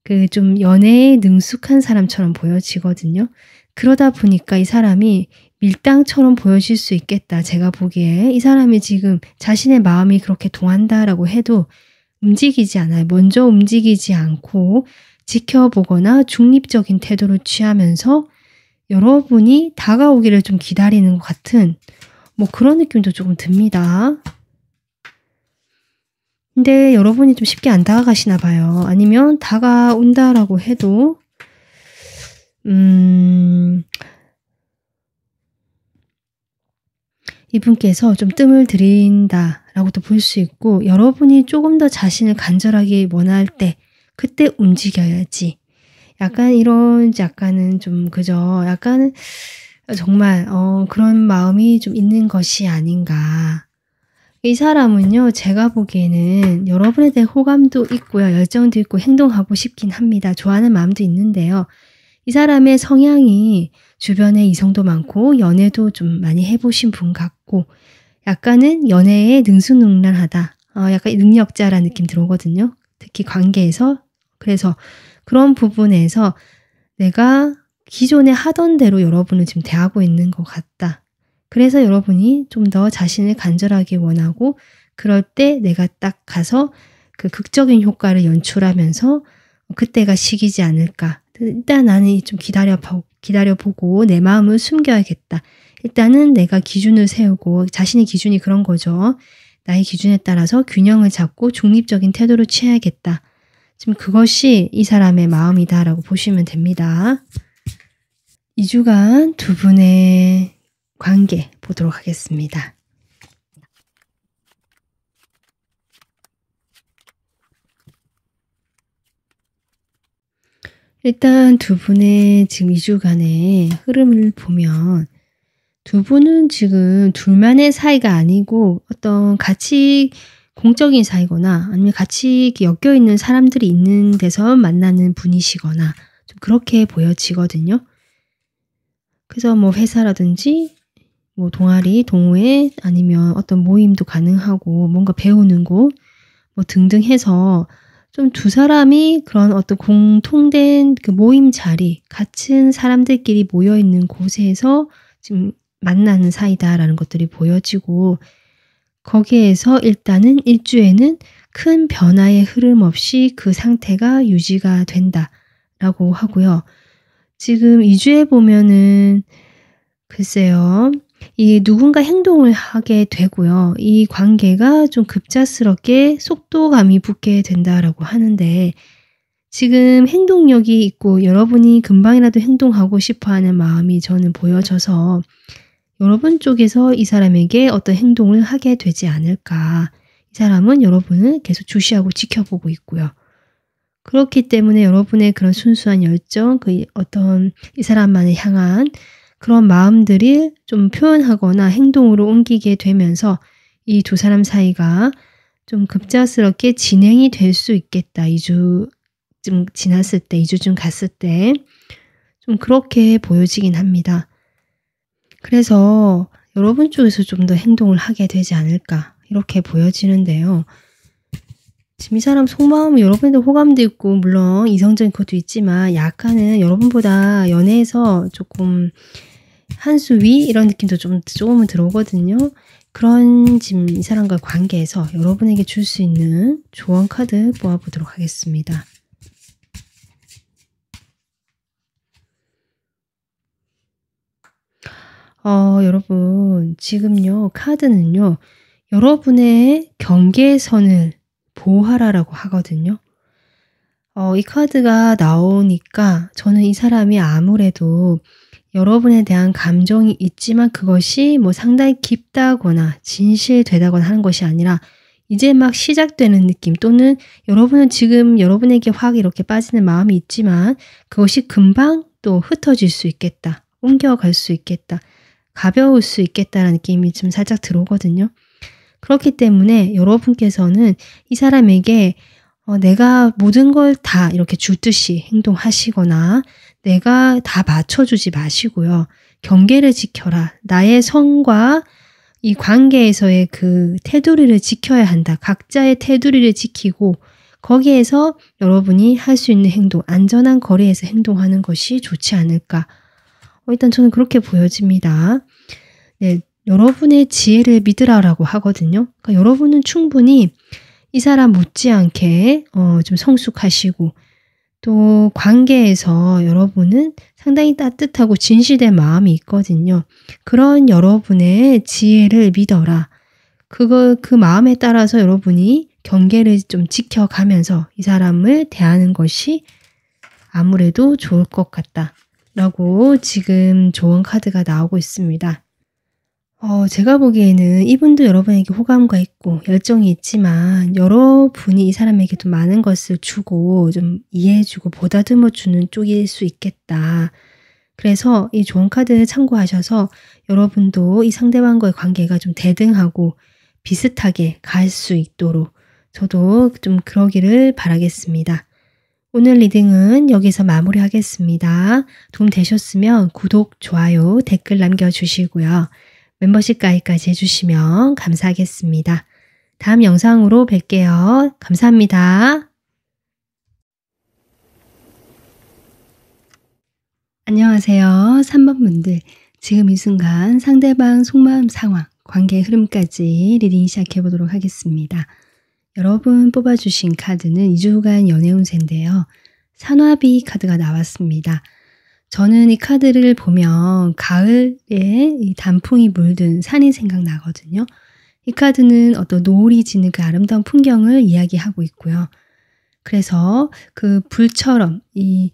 A: 그 좀 연애에 능숙한 사람처럼 보여지거든요. 그러다 보니까 이 사람이 밀당처럼 보여질 수 있겠다. 제가 보기에 이 사람이 지금 자신의 마음이 그렇게 동한다라고 해도 움직이지 않아요. 먼저 움직이지 않고 지켜보거나 중립적인 태도를 취하면서 여러분이 다가오기를 좀 기다리는 것 같은 뭐 그런 느낌도 조금 듭니다. 근데 여러분이 좀 쉽게 안 다가가시나 봐요. 아니면 다가온다라고 해도 이분께서 좀 뜸을 들인다라고도 볼 수 있고 여러분이 조금 더 자신을 간절하게 원할 때 그때 움직여야지. 약간 약간은 좀 그저 약간은 정말 그런 마음이 좀 있는 것이 아닌가. 이 사람은요, 제가 보기에는 여러분에 대한 호감도 있고요. 열정도 있고 행동하고 싶긴 합니다. 좋아하는 마음도 있는데요. 이 사람의 성향이 주변에 이성도 많고 연애도 좀 많이 해보신 분 같고 약간은 연애에 능수능란하다. 약간 능력자라는 느낌 들어오거든요. 특히 관계에서. 그래서 그런 부분에서 내가 기존에 하던 대로 여러분을 지금 대하고 있는 것 같다. 그래서 여러분이 좀 더 자신을 간절하게 원하고 그럴 때 내가 딱 가서 그 극적인 효과를 연출하면서 그때가 시기지 않을까. 일단 나는 좀 기다려보고 내 마음을 숨겨야겠다. 일단은 내가 기준을 세우고 자신의 기준이 그런 거죠. 나의 기준에 따라서 균형을 잡고 중립적인 태도를 취해야겠다. 지금 그것이 이 사람의 마음이다라고 보시면 됩니다. 2주간 두 분의 관계 보도록 하겠습니다. 일단 두 분의 지금 2주간의 흐름을 보면 두 분은 지금 둘만의 사이가 아니고 어떤 같이 공적인 사이거나 아니면 같이 이렇게 엮여있는 사람들이 있는 데서 만나는 분이시거나 좀 그렇게 보여지거든요. 그래서 뭐 회사라든지 뭐 동아리, 동호회 아니면 어떤 모임도 가능하고 뭔가 배우는 곳 뭐 등등 해서 좀 두 사람이 그런 어떤 공통된 그 모임 자리, 같은 사람들끼리 모여있는 곳에서 지금 만나는 사이다라는 것들이 보여지고 거기에서 일단은 1주에는 큰 변화의 흐름 없이 그 상태가 유지가 된다라고 하고요. 지금 2주에 보면은 글쎄요. 이 누군가 행동을 하게 되고요. 이 관계가 좀 급작스럽게 속도감이 붙게 된다라고 하는데 지금 행동력이 있고 여러분이 금방이라도 행동하고 싶어하는 마음이 저는 보여져서 여러분 쪽에서 이 사람에게 어떤 행동을 하게 되지 않을까. 이 사람은 여러분을 계속 주시하고 지켜보고 있고요. 그렇기 때문에 여러분의 그런 순수한 열정, 그 어떤 이 사람만을 향한 그런 마음들이 좀 표현하거나 행동으로 옮기게 되면서 이 두 사람 사이가 좀 급작스럽게 진행이 될 수 있겠다. 2주쯤 지났을 때, 2주쯤 갔을 때 좀 그렇게 보여지긴 합니다. 그래서 여러분 쪽에서 좀 더 행동을 하게 되지 않을까 이렇게 보여지는데요. 지금 이 사람 속마음은 여러분도 호감도 있고 물론 이성적인 것도 있지만 약간은 여러분보다 연애에서 조금 한 수 위 이런 느낌도 조금은 들어오거든요. 그런 지금 이 사람과 관계에서 여러분에게 줄 수 있는 조언 카드 뽑아보도록 하겠습니다. 여러분 지금요 카드는요 여러분의 경계선을 보호하라라고 하거든요. 이 카드가 나오니까 저는 이 사람이 아무래도 여러분에 대한 감정이 있지만 그것이 뭐 상당히 깊다거나 진실되다거나 하는 것이 아니라 이제 막 시작되는 느낌 또는 여러분은 지금 여러분에게 확 이렇게 빠지는 마음이 있지만 그것이 금방 또 흩어질 수 있겠다. 옮겨갈 수 있겠다. 가벼울 수 있겠다라는 느낌이 좀 살짝 들어오거든요. 그렇기 때문에 여러분께서는 이 사람에게 내가 모든 걸 다 이렇게 주듯이 행동하시거나 내가 다 맞춰주지 마시고요. 경계를 지켜라. 나의 선과 이 관계에서의 그 테두리를 지켜야 한다. 각자의 테두리를 지키고 거기에서 여러분이 할 수 있는 행동, 안전한 거리에서 행동하는 것이 좋지 않을까. 일단 저는 그렇게 보여집니다. 네, 여러분의 지혜를 믿으라라고 하거든요. 그러니까 여러분은 충분히 이 사람 못지않게 좀 성숙하시고 또 관계에서 여러분은 상당히 따뜻하고 진실된 마음이 있거든요. 그런 여러분의 지혜를 믿어라. 그 마음에 따라서 여러분이 경계를 좀 지켜가면서 이 사람을 대하는 것이 아무래도 좋을 것 같다. 라고 지금 조언 카드가 나오고 있습니다. 제가 보기에는 이분도 여러분에게 호감과 있고 열정이 있지만 여러분이 이 사람에게도 많은 것을 주고 좀 이해해주고 보다듬어주는 쪽일 수 있겠다. 그래서 이 조언 카드를 참고하셔서 여러분도 이 상대방과의 관계가 좀 대등하고 비슷하게 갈 수 있도록 저도 좀 그러기를 바라겠습니다. 오늘 리딩은 여기서 마무리하겠습니다. 도움 되셨으면 구독, 좋아요, 댓글 남겨주시고요. 멤버십 가입까지 해주시면 감사하겠습니다. 다음 영상으로 뵐게요. 감사합니다. 안녕하세요. 3번 분들. 지금 이 순간 상대방 속마음 상황, 관계의 흐름까지 리딩 시작해 보도록 하겠습니다. 여러분 뽑아주신 카드는 2주간 연애 운세인데요. 산화비 카드가 나왔습니다. 저는 이 카드를 보면 가을에 이 단풍이 물든 산이 생각나거든요. 이 카드는 어떤 노을이 지는 그 아름다운 풍경을 이야기하고 있고요. 그래서 그 불처럼 이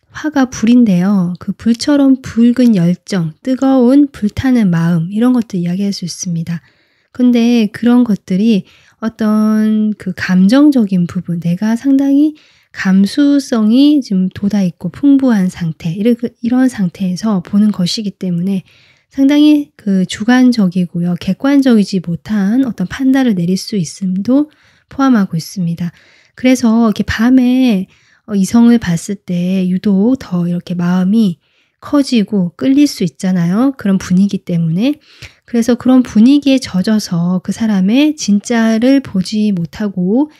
A: 화가 불인데요. 그 불처럼 붉은 열정, 뜨거운 불타는 마음 이런 것도 이야기할 수 있습니다. 근데 그런 것들이 어떤 그 감정적인 부분, 내가 상당히 감수성이 좀 돋아있고 풍부한 상태, 이런 상태에서 보는 것이기 때문에 상당히 그 주관적이고요. 객관적이지 못한 어떤 판단을 내릴 수 있음도 포함하고 있습니다. 그래서 이렇게 밤에 이성을 봤을 때 유독 더 이렇게 마음이 커지고 끌릴 수 있잖아요. 그런 분위기 때문에. 그래서 그런 분위기에 젖어서 그 사람의 진짜를 보지 못하고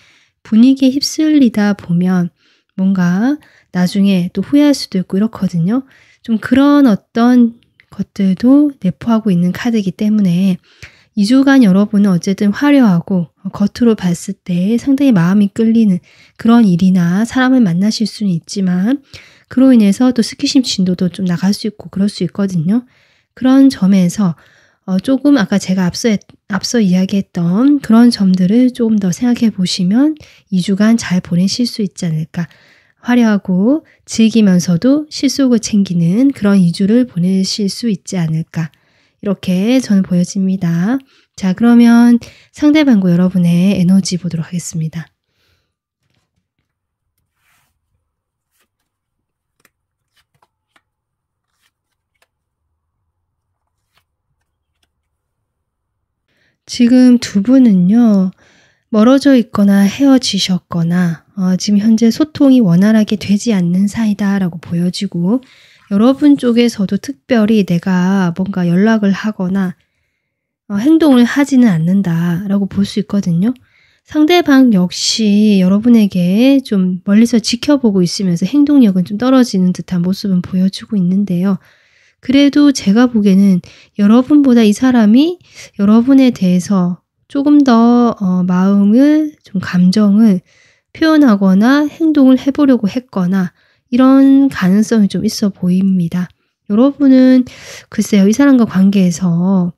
A: 분위기에 휩쓸리다 보면 뭔가 나중에 또 후회할 수도 있고 이렇거든요. 좀 그런 어떤 것들도 내포하고 있는 카드이기 때문에 2주간 여러분은 어쨌든 화려하고 겉으로 봤을 때 상당히 마음이 끌리는 그런 일이나 사람을 만나실 수는 있지만 그로 인해서 또 스킨십 진도도 좀 나갈 수 있고 그럴 수 있거든요. 그런 점에서 조금 아까 제가 앞서 이야기했던 그런 점들을 조금 더 생각해 보시면 2주간 잘 보내실 수 있지 않을까. 화려하고 즐기면서도 실속을 챙기는 그런 2주를 보내실 수 있지 않을까. 이렇게 저는 보여집니다. 자, 그러면 상대방과 여러분의 에너지 보도록 하겠습니다. 지금 두 분은요. 멀어져 있거나 헤어지셨거나 지금 현재 소통이 원활하게 되지 않는 사이다라고 보여지고 여러분 쪽에서도 특별히 내가 뭔가 연락을 하거나 행동을 하지는 않는다라고 볼 수 있거든요. 상대방 역시 여러분에게 좀 멀리서 지켜보고 있으면서 행동력은 좀 떨어지는 듯한 모습은 보여주고 있는데요. 그래도 제가 보기에는 여러분보다 이 사람이 여러분에 대해서 조금 더 마음을 좀 감정을 표현하거나 행동을 해보려고 했거나 이런 가능성이 좀 있어 보입니다. 여러분은 글쎄요. 이 사람과 관계에서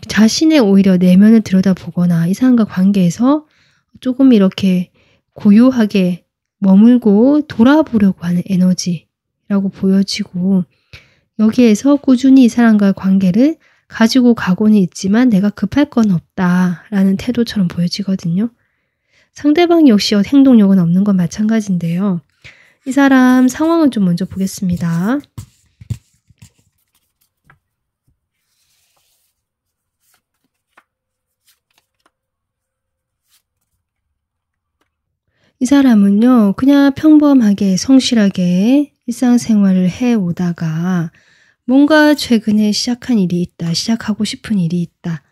A: 자신의 오히려 내면을 들여다보거나 이 사람과 관계에서 조금 이렇게 고요하게 머물고 돌아보려고 하는 에너지라고 보여지고 여기에서 꾸준히 이 사람과의 관계를 가지고 가고는 있지만 내가 급할 건 없다라는 태도처럼 보여지거든요. 상대방 역시 행동력은 없는 건 마찬가지인데요. 이 사람 상황을 좀 먼저 보겠습니다. 이 사람은요. 그냥 평범하게 성실하게 일상생활을 해오다가 뭔가 최근에 시작한 일이 있다. 시작하고 싶은 일이 있다.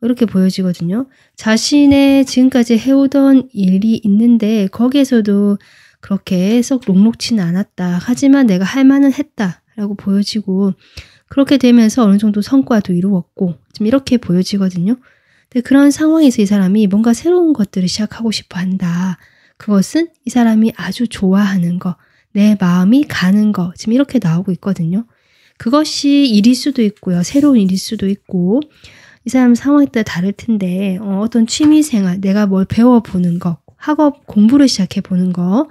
A: 이렇게 보여지거든요. 자신의 지금까지 해오던 일이 있는데 거기에서도 그렇게 썩 녹록치는 않았다. 하지만 내가 할 만은 했다라고 보여지고 그렇게 되면서 어느 정도 성과도 이루었고 좀 이렇게 보여지거든요. 근데 그런 상황에서 이 사람이 뭔가 새로운 것들을 시작하고 싶어 한다. 그것은 이 사람이 아주 좋아하는 거, 내 마음이 가는 거 지금 이렇게 나오고 있거든요. 그것이 일일 수도 있고요. 새로운 일일 수도 있고 이 사람 상황에 따라 다를 텐데 어떤 취미생활, 내가 뭘 배워보는 거, 학업 공부를 시작해보는 거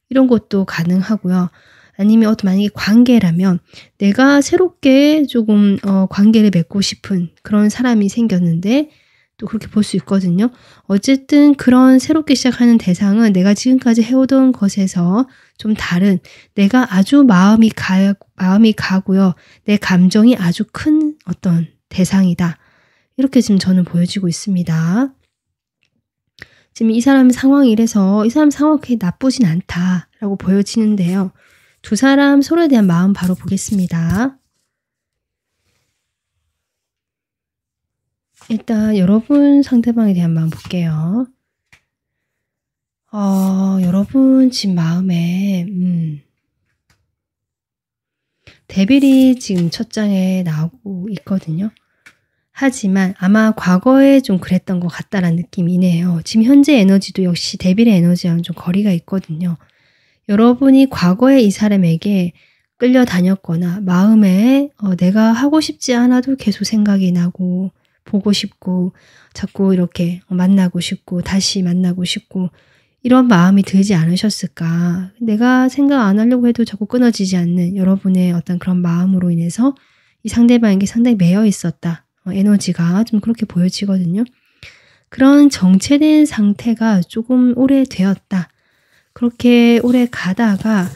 A: 이런 것도 가능하고요. 아니면 만약에 관계라면 내가 새롭게 조금 관계를 맺고 싶은 그런 사람이 생겼는데 또 그렇게 볼 수 있거든요. 어쨌든 그런 새롭게 시작하는 대상은 내가 지금까지 해오던 것에서 좀 다른 내가 아주 마음이 가고요. 내 감정이 아주 큰 어떤 대상이다. 이렇게 지금 저는 보여지고 있습니다. 지금 이 사람 상황이 이래서 이 사람 상황이 그렇게 나쁘진 않다라고 보여지는데요. 두 사람 서로에 대한 마음 바로 보겠습니다. 일단 여러분 상대방에 대한 마음 볼게요. 여러분 지금 마음에 데빌이 지금 첫 장에 나오고 있거든요. 하지만 아마 과거에 좀 그랬던 것 같다라는 느낌이네요. 지금 현재 에너지도 역시 데빌의 에너지와는 좀 거리가 있거든요. 여러분이 과거에 이 사람에게 끌려다녔거나 마음에 내가 하고 싶지 않아도 계속 생각이 나고 보고 싶고 자꾸 이렇게 만나고 싶고 다시 만나고 싶고 이런 마음이 들지 않으셨을까? 내가 생각 안 하려고 해도 자꾸 끊어지지 않는 여러분의 어떤 그런 마음으로 인해서 이 상대방에게 상당히 매여 있었다. 에너지가 좀 그렇게 보여지거든요. 그런 정체된 상태가 조금 오래되었다. 그렇게 오래 가다가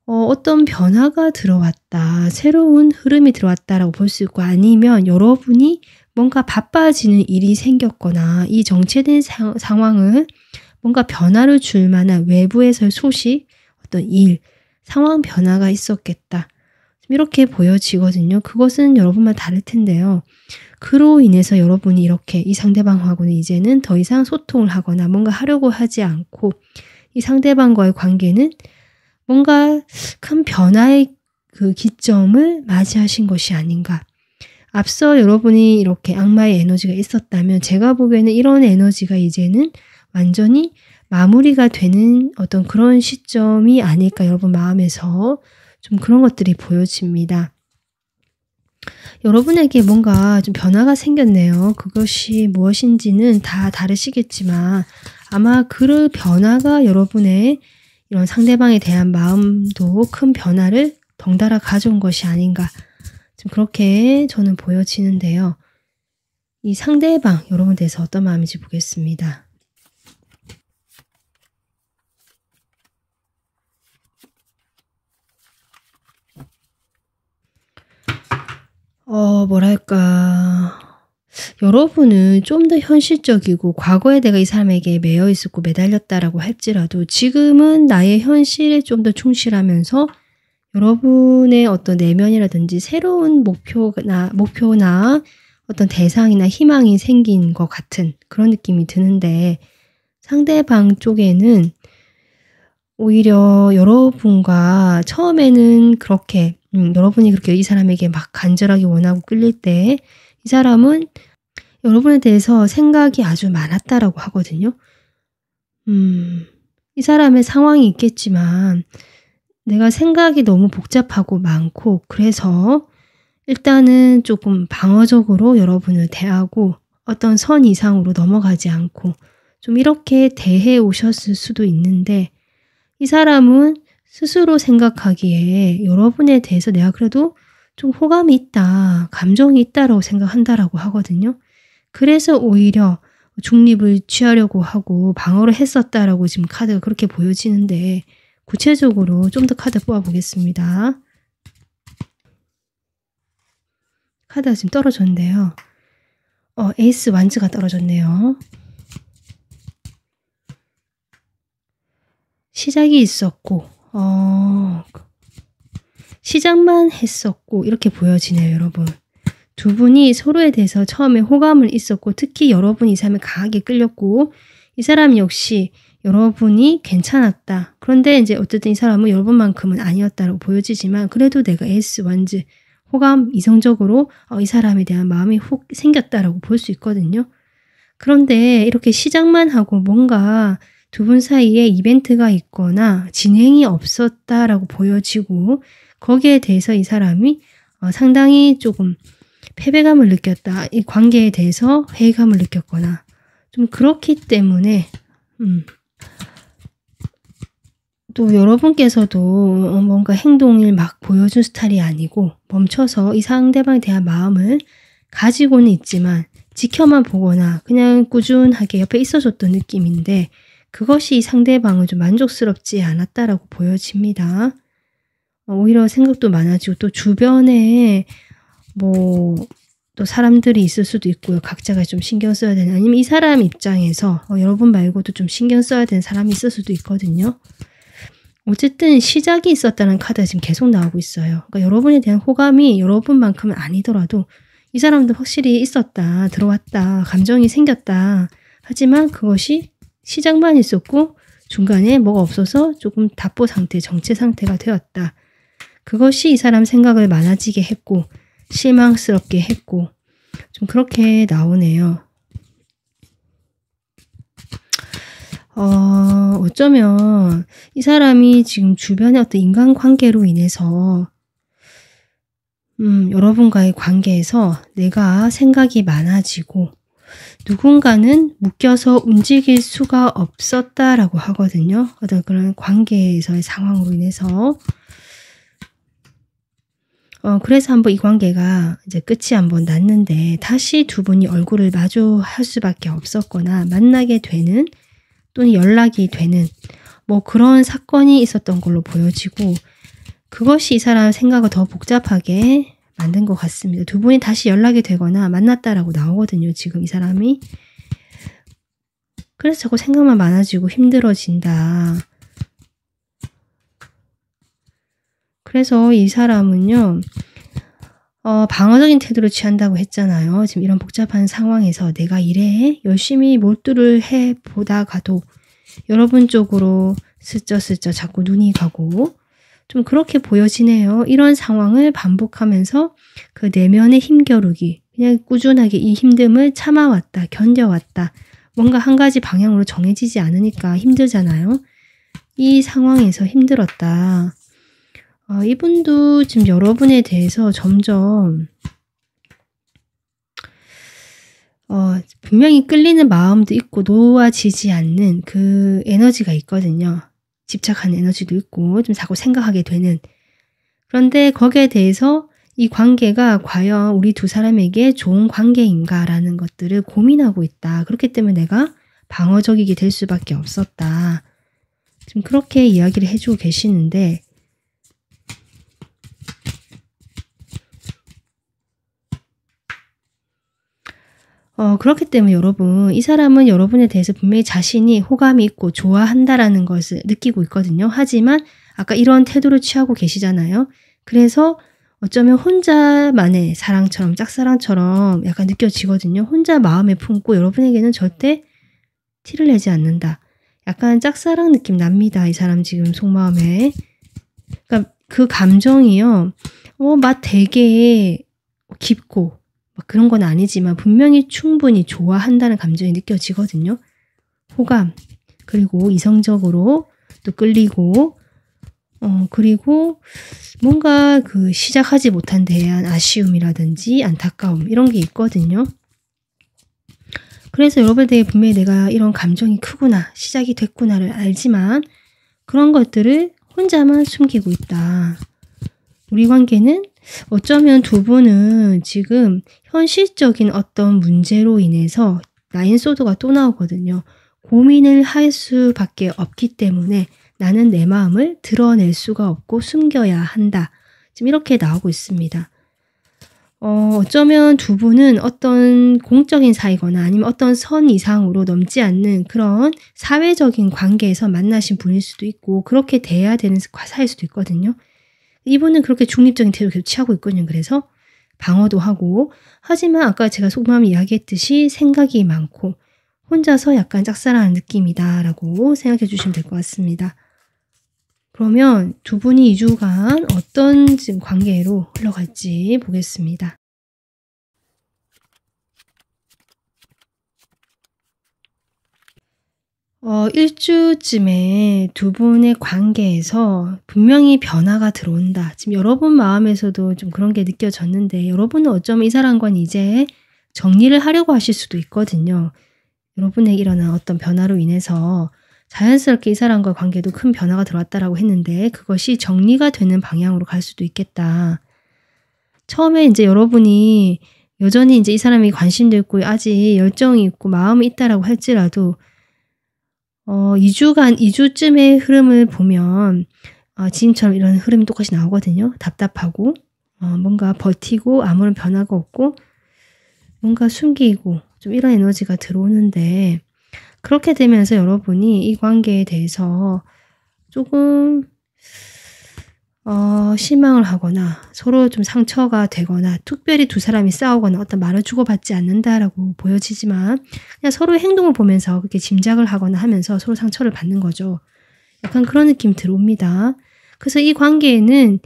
A: 어떤 변화가 들어왔다. 새로운 흐름이 들어왔다라고 볼 수 있고 아니면 여러분이 뭔가 바빠지는 일이 생겼거나 이 정체된 상황을 뭔가 변화를 줄 만한 외부에서의 소식, 어떤 일, 상황 변화가 있었겠다. 이렇게 보여지거든요. 그것은 여러분마다 다를 텐데요. 그로 인해서 여러분이 이렇게 이 상대방하고는 이제는 더 이상 소통을 하거나 뭔가 하려고 하지 않고 이 상대방과의 관계는 뭔가 큰 변화의 그 기점을 맞이하신 것이 아닌가. 앞서 여러분이 이렇게 악마의 에너지가 있었다면 제가 보기에는 이런 에너지가 이제는 완전히 마무리가 되는 어떤 그런 시점이 아닐까 여러분 마음에서 좀 그런 것들이 보여집니다. 여러분에게 뭔가 좀 변화가 생겼네요. 그것이 무엇인지는 다 다르시겠지만 아마 그 변화가 여러분의 이런 상대방에 대한 마음도 큰 변화를 덩달아 가져온 것이 아닌가 좀 그렇게 저는 보여지는데요. 이 상대방 여러분에 대해서 어떤 마음인지 보겠습니다. 뭐랄까 여러분은 좀 더 현실적이고 과거에 내가 이 사람에게 매여 있었고 매달렸다라고 할지라도 지금은 나의 현실에 좀 더 충실하면서 여러분의 어떤 내면이라든지 새로운 목표나 어떤 대상이나 희망이 생긴 것 같은 그런 느낌이 드는데 상대방 쪽에는 오히려 여러분과 처음에는 그렇게 여러분이 그렇게 이 사람에게 막 간절하게 원하고 끌릴 때 이 사람은 여러분에 대해서 생각이 아주 많았다라고 하거든요. 이 사람의 상황이 있겠지만 내가 생각이 너무 복잡하고 많고 그래서 일단은 조금 방어적으로 여러분을 대하고 어떤 선 이상으로 넘어가지 않고 좀 이렇게 대해 오셨을 수도 있는데 이 사람은 스스로 생각하기에 여러분에 대해서 내가 그래도 좀 호감이 있다, 감정이 있다라고 생각한다라고 하거든요. 그래서 오히려 중립을 취하려고 하고 방어를 했었다라고 지금 카드가 그렇게 보여지는데 구체적으로 좀 더 카드 뽑아보겠습니다. 카드가 지금 떨어졌는데요. 에이스 완즈가 떨어졌네요. 시작이 있었고 시작만 했었고 이렇게 보여지네요. 여러분. 두 분이 서로에 대해서 처음에 호감을 있었고 특히 여러분이 이 사람에 강하게 끌렸고 이 사람 역시 여러분이 괜찮았다. 그런데 이제 어쨌든 이 사람은 여러분만큼은 아니었다고 보여지지만 그래도 내가 에이스 완즈 호감 이성적으로 이 사람에 대한 마음이 혹 생겼다라고 볼 수 있거든요. 그런데 이렇게 시작만 하고 뭔가 두 분 사이에 이벤트가 있거나 진행이 없었다라고 보여지고 거기에 대해서 이 사람이 상당히 조금 패배감을 느꼈다. 이 관계에 대해서 회의감을 느꼈거나 좀 그렇기 때문에 또 여러분께서도 뭔가 행동을 막 보여준 스타일이 아니고 멈춰서 이 상대방에 대한 마음을 가지고는 있지만 지켜만 보거나 그냥 꾸준하게 옆에 있어줬던 느낌인데 그것이 상대방을 좀 만족스럽지 않았다라고 보여집니다. 오히려 생각도 많아지고 또 주변에 뭐 또 사람들이 있을 수도 있고요. 각자가 좀 신경 써야 되는, 아니면 이 사람 입장에서 여러분 말고도 좀 신경 써야 되는 사람이 있을 수도 있거든요. 어쨌든 시작이 있었다는 카드가 지금 계속 나오고 있어요. 그러니까 여러분에 대한 호감이 여러분만큼은 아니더라도 이 사람도 확실히 있었다, 들어왔다, 감정이 생겼다. 하지만 그것이 시작만 있었고 중간에 뭐가 없어서 조금 답보 상태, 정체 상태가 되었다. 그것이 이 사람 생각을 많아지게 했고 실망스럽게 했고 좀 그렇게 나오네요. 어쩌면 이 사람이 지금 주변의 어떤 인간관계로 인해서 여러분과의 관계에서 내가 생각이 많아지고 누군가는 묶여서 움직일 수가 없었다라고 하거든요. 어떤 그런 관계에서의 상황으로 인해서. 그래서 한번 이 관계가 이제 끝이 한번 났는데 다시 두 분이 얼굴을 마주할 수밖에 없었거나 만나게 되는 또는 연락이 되는 뭐 그런 사건이 있었던 걸로 보여지고 그것이 이 사람 생각을 더 복잡하게 만든 것 같습니다. 두 분이 다시 연락이 되거나 만났다라고 나오거든요. 지금 이 사람이. 그래서 자꾸 생각만 많아지고 힘들어진다. 그래서 이 사람은요. 방어적인 태도를 취한다고 했잖아요. 지금 이런 복잡한 상황에서 내가 이래 열심히 몰두를 해보다가도 여러분 쪽으로 슬쩍슬쩍 자꾸 눈이 가고 좀 그렇게 보여지네요. 이런 상황을 반복하면서 그 내면의 힘겨루기, 그냥 꾸준하게 이 힘듦을 참아왔다, 견뎌왔다. 뭔가 한 가지 방향으로 정해지지 않으니까 힘들잖아요. 이 상황에서 힘들었다. 이분도 지금 여러분에 대해서 점점 분명히 끌리는 마음도 있고 놓아지지 않는 그 에너지가 있거든요. 집착하는 에너지도 있고 좀 자꾸 생각하게 되는. 그런데 거기에 대해서 이 관계가 과연 우리 두 사람에게 좋은 관계인가라는 것들을 고민하고 있다. 그렇기 때문에 내가 방어적이게 될 수밖에 없었다. 지금 그렇게 이야기를 해주고 계시는데 그렇기 때문에 여러분, 이 사람은 여러분에 대해서 분명히 자신이 호감이 있고 좋아한다라는 것을 느끼고 있거든요. 하지만 아까 이런 태도를 취하고 계시잖아요. 그래서 어쩌면 혼자만의 사랑처럼, 짝사랑처럼 약간 느껴지거든요. 혼자 마음에 품고 여러분에게는 절대 티를 내지 않는다. 약간 짝사랑 느낌 납니다. 이 사람 지금 속마음에. 그러니까 그 감정이요. 막 되게 깊고 그런 건 아니지만 분명히 충분히 좋아한다는 감정이 느껴지거든요. 호감, 그리고 이성적으로 또 끌리고 그리고 뭔가 그 시작하지 못한 데에 대한 아쉬움이라든지 안타까움 이런 게 있거든요. 그래서 여러분에 대해 분명히 내가 이런 감정이 크구나, 시작이 됐구나를 알지만 그런 것들을 혼자만 숨기고 있다. 우리 관계는 어쩌면 두 분은 지금 현실적인 어떤 문제로 인해서 나인소드가 또 나오거든요. 고민을 할 수밖에 없기 때문에 나는 내 마음을 드러낼 수가 없고 숨겨야 한다. 지금 이렇게 나오고 있습니다. 어쩌면 두 분은 어떤 공적인 사이거나 아니면 어떤 선 이상으로 넘지 않는 그런 사회적인 관계에서 만나신 분일 수도 있고 그렇게 돼야 되는 사이일 수도 있거든요. 이분은 그렇게 중립적인 태도를 계속 취하고 있거든요. 그래서 방어도 하고 하지만 아까 제가 속마음 이야기했듯이 생각이 많고 혼자서 약간 짝사랑하는 느낌이다 라고 생각해 주시면 될 것 같습니다. 그러면 두 분이 2주간 어떤 지금 관계로 흘러갈지 보겠습니다. 일주쯤에 두 분의 관계에서 분명히 변화가 들어온다. 지금 여러분 마음에서도 좀 그런 게 느껴졌는데 여러분은 어쩌면 이 사람과는 이제 정리를 하려고 하실 수도 있거든요. 여러분에게 일어난 어떤 변화로 인해서 자연스럽게 이 사람과 관계도 큰 변화가 들어왔다라고 했는데 그것이 정리가 되는 방향으로 갈 수도 있겠다. 처음에 이제 여러분이 여전히 이제 이 사람에게 관심도 있고 아직 열정이 있고 마음이 있다라고 할지라도 2주쯤의 흐름을 보면 지금처럼 이런 흐름이 똑같이 나오거든요. 답답하고 뭔가 버티고 아무런 변화가 없고 뭔가 숨기고 좀 이런 에너지가 들어오는데 그렇게 되면서 여러분이 이 관계에 대해서 조금 실망을 하거나 서로 좀 상처가 되거나 특별히 두 사람이 싸우거나 어떤 말을 주고받지 않는다라고 보여지지만 그냥 서로의 행동을 보면서 그렇게 짐작을 하거나 하면서 서로 상처를 받는 거죠. 약간 그런 느낌이 들어옵니다. 그래서 이 관계에는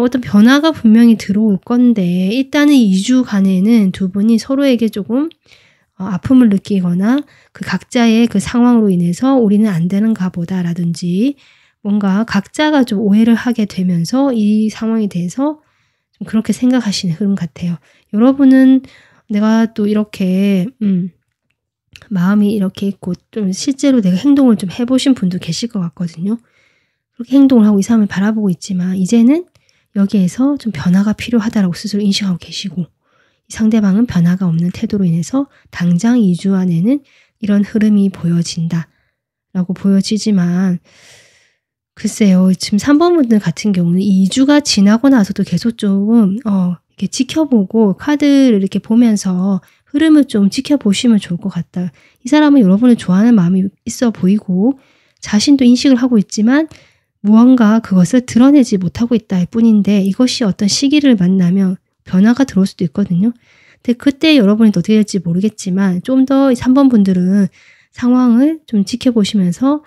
A: 어떤 변화가 분명히 들어올 건데 일단은 2주간에는 두 분이 서로에게 조금 아픔을 느끼거나 그 각자의 그 상황으로 인해서 우리는 안 되는가 보다라든지 뭔가 각자가 좀 오해를 하게 되면서 이 상황에 대해서 좀 그렇게 생각하시는 흐름 같아요. 여러분은 내가 또 이렇게 마음이 이렇게 있고 좀 실제로 내가 행동을 좀 해보신 분도 계실 것 같거든요. 그렇게 행동을 하고 이 사람을 바라보고 있지만 이제는 여기에서 좀 변화가 필요하다라고 스스로 인식하고 계시고 이 상대방은 변화가 없는 태도로 인해서 당장 2주 안에는 이런 흐름이 보여진다라고 보여지지만 글쎄요. 지금 3번 분들 같은 경우는 2주가 지나고 나서도 계속 좀 이렇게 지켜보고 카드를 이렇게 보면서 흐름을 좀 지켜보시면 좋을 것 같다. 이 사람은 여러분을 좋아하는 마음이 있어 보이고 자신도 인식을 하고 있지만 무언가 그것을 드러내지 못하고 있다 할 뿐인데 이것이 어떤 시기를 만나면 변화가 들어올 수도 있거든요. 근데 그때 여러분이 어떻게 될지 모르겠지만 좀 더 3번 분들은 상황을 좀 지켜보시면서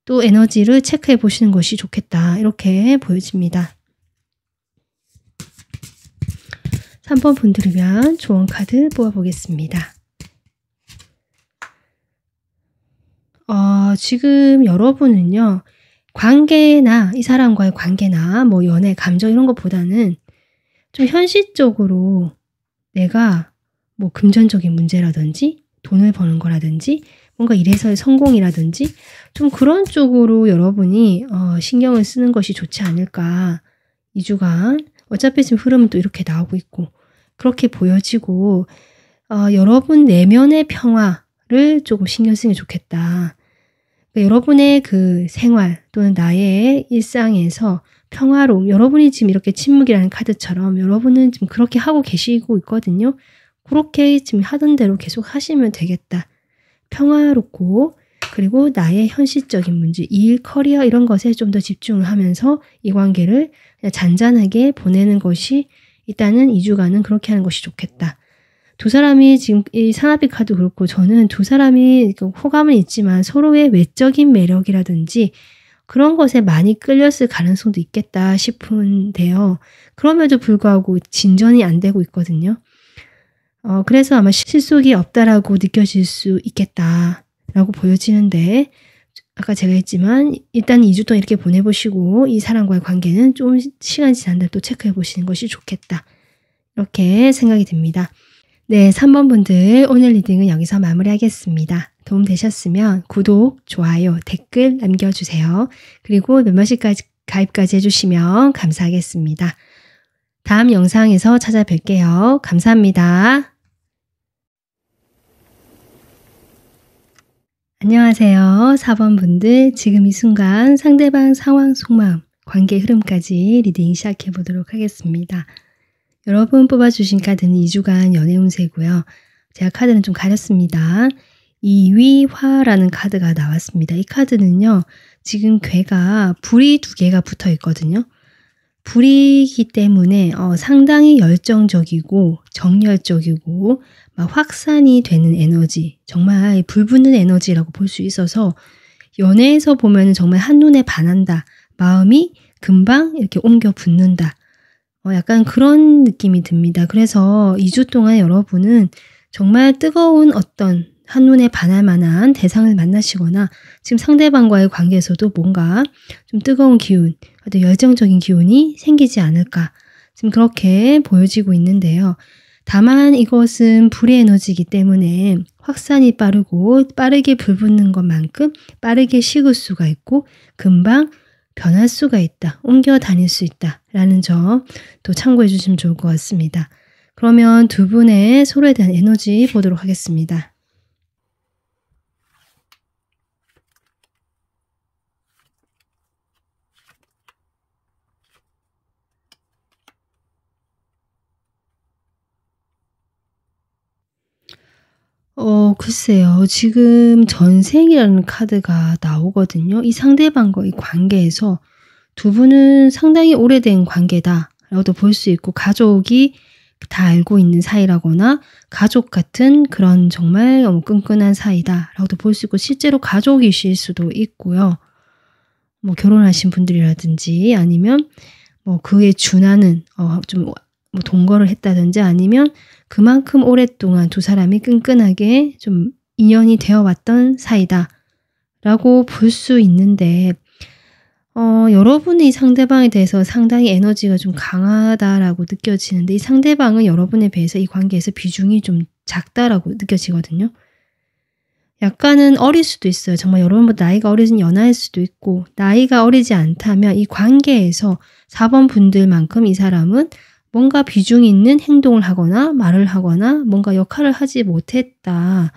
A: 또 에너지를 체크해 보시는 것이 좋겠다. 이렇게 보여집니다. 3번 분들을 위한 조언 카드 뽑아보겠습니다. 지금 여러분은요. 관계나 이 사람과의 관계나 뭐 연애, 감정 이런 것보다는 좀 현실적으로 내가 뭐 금전적인 문제라든지 돈을 버는 거라든지 뭔가 일에서의 성공이라든지 좀 그런 쪽으로 여러분이 신경을 쓰는 것이 좋지 않을까. 2주간 어차피 지금 흐름은 또 이렇게 나오고 있고 그렇게 보여지고 여러분 내면의 평화를 조금 신경 쓰는 게 좋겠다. 그러니까 여러분의 그 생활 또는 나의 일상에서 평화로움, 여러분이 지금 이렇게 침묵이라는 카드처럼 여러분은 지금 그렇게 하고 계시고 있거든요. 그렇게 지금 하던 대로 계속 하시면 되겠다. 평화롭고 그리고 나의 현실적인 문제, 일, 커리어 이런 것에 좀 더 집중을 하면서 이 관계를 그냥 잔잔하게 보내는 것이 일단은 2주간은 그렇게 하는 것이 좋겠다. 두 사람이 지금 이 사나비 카드 그렇고 저는 두 사람이 호감은 있지만 서로의 외적인 매력이라든지 그런 것에 많이 끌렸을 가능성도 있겠다 싶은데요. 그럼에도 불구하고 진전이 안 되고 있거든요. 그래서 아마 실속이 없다라고 느껴질 수 있겠다라고 보여지는데 아까 제가 했지만 일단 2주 동안 이렇게 보내보시고 이 사람과의 관계는 좀 시간이 지난 다음에 또 체크해 보시는 것이 좋겠다. 이렇게 생각이 듭니다. 네, 3번 분들 오늘 리딩은 여기서 마무리하겠습니다. 도움 되셨으면 구독, 좋아요, 댓글 남겨주세요. 그리고 멤버십까지 가입까지 해주시면 감사하겠습니다. 다음 영상에서 찾아뵐게요. 감사합니다. 안녕하세요. 4번 분들 지금 이 순간 상대방 상황 속마음, 관계 흐름까지 리딩 시작해 보도록 하겠습니다. 여러분 뽑아주신 카드는 2주간 연애 운세고요. 제가 카드는 좀 가렸습니다. 이위화라는 카드가 나왔습니다. 이 카드는요. 지금 괴가 불이 2개가 붙어 있거든요. 불이기 때문에 상당히 열정적이고 정열적이고 막 확산이 되는 에너지, 정말 불붙는 에너지라고 볼 수 있어서 연애에서 보면 정말 한눈에 반한다. 마음이 금방 이렇게 옮겨 붙는다. 약간 그런 느낌이 듭니다. 그래서 2주 동안 여러분은 정말 뜨거운 어떤 한눈에 반할 만한 대상을 만나시거나 지금 상대방과의 관계에서도 뭔가 좀 뜨거운 기운, 어떤 열정적인 기운이 생기지 않을까 지금 그렇게 보여지고 있는데요. 다만 이것은 불의 에너지이기 때문에 확산이 빠르고 빠르게 불붙는 것만큼 빠르게 식을 수가 있고 금방 변할 수가 있다. 옮겨 다닐 수 있다. 라는 점 또 참고해 주시면 좋을 것 같습니다. 그러면 두 분의 서로에 대한 에너지 보도록 하겠습니다. 글쎄요. 지금 전생이라는 카드가 나오거든요. 이 상대방과의 관계에서 두 분은 상당히 오래된 관계다라고도 볼 수 있고 가족이 다 알고 있는 사이라거나 가족 같은 그런 정말 너무 끈끈한 사이다라고도 볼 수 있고 실제로 가족이실 수도 있고요. 뭐 결혼하신 분들이라든지 아니면 뭐 그에 준하는 좀 뭐 동거를 했다든지 아니면 그만큼 오랫동안 두 사람이 끈끈하게 좀 인연이 되어 왔던 사이다라고 볼 수 있는데 여러분이 이 상대방에 대해서 상당히 에너지가 좀 강하다라고 느껴지는데 이 상대방은 여러분에 비해서 이 관계에서 비중이 좀 작다라고 느껴지거든요. 약간은 어릴 수도 있어요. 정말 여러분보다 나이가 어린 연하일 수도 있고 나이가 어리지 않다면 이 관계에서 4번 분들만큼 이 사람은 뭔가 비중 있는 행동을 하거나 말을 하거나 뭔가 역할을 하지 못했다.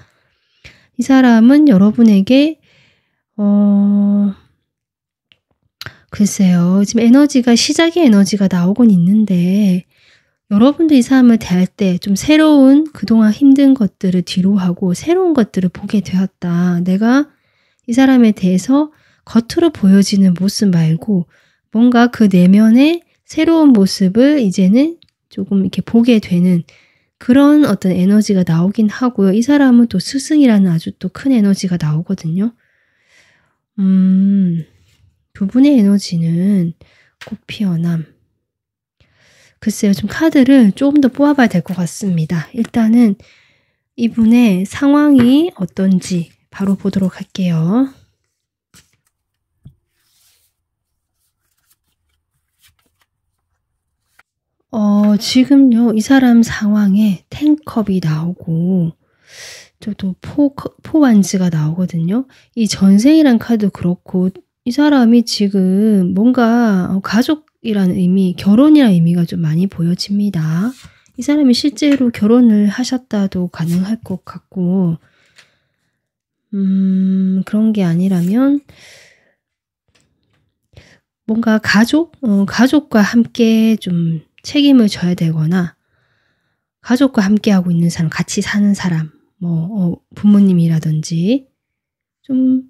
A: 이 사람은 여러분에게 글쎄요. 지금 에너지가 시작의 에너지가 나오곤 있는데 여러분도 이 사람을 대할 때 좀 새로운 그동안 힘든 것들을 뒤로하고 새로운 것들을 보게 되었다. 내가 이 사람에 대해서 겉으로 보여지는 모습 말고 뭔가 그 내면의 새로운 모습을 이제는 조금 이렇게 보게 되는 그런 어떤 에너지가 나오긴 하고요. 이 사람은 또 스승이라는 아주 또 큰 에너지가 나오거든요. 두 분의 에너지는 꽃피어남. 글쎄요. 좀 카드를 조금 더 뽑아봐야 될 것 같습니다. 일단은 이분의 상황이 어떤지 바로 보도록 할게요. 지금요. 이 사람 상황에 텐컵이 나오고 또 포완즈가 나오거든요. 이 전생이란 카드 그렇고 이 사람이 지금 뭔가 가족이라는 의미, 결혼이라는 의미가 좀 많이 보여집니다. 이 사람이 실제로 결혼을 하셨다도 가능할 것 같고 그런 게 아니라면 뭔가 가족과 함께 좀 책임을 져야 되거나 가족과 함께하고 있는 사람, 같이 사는 사람, 부모님이라든지 좀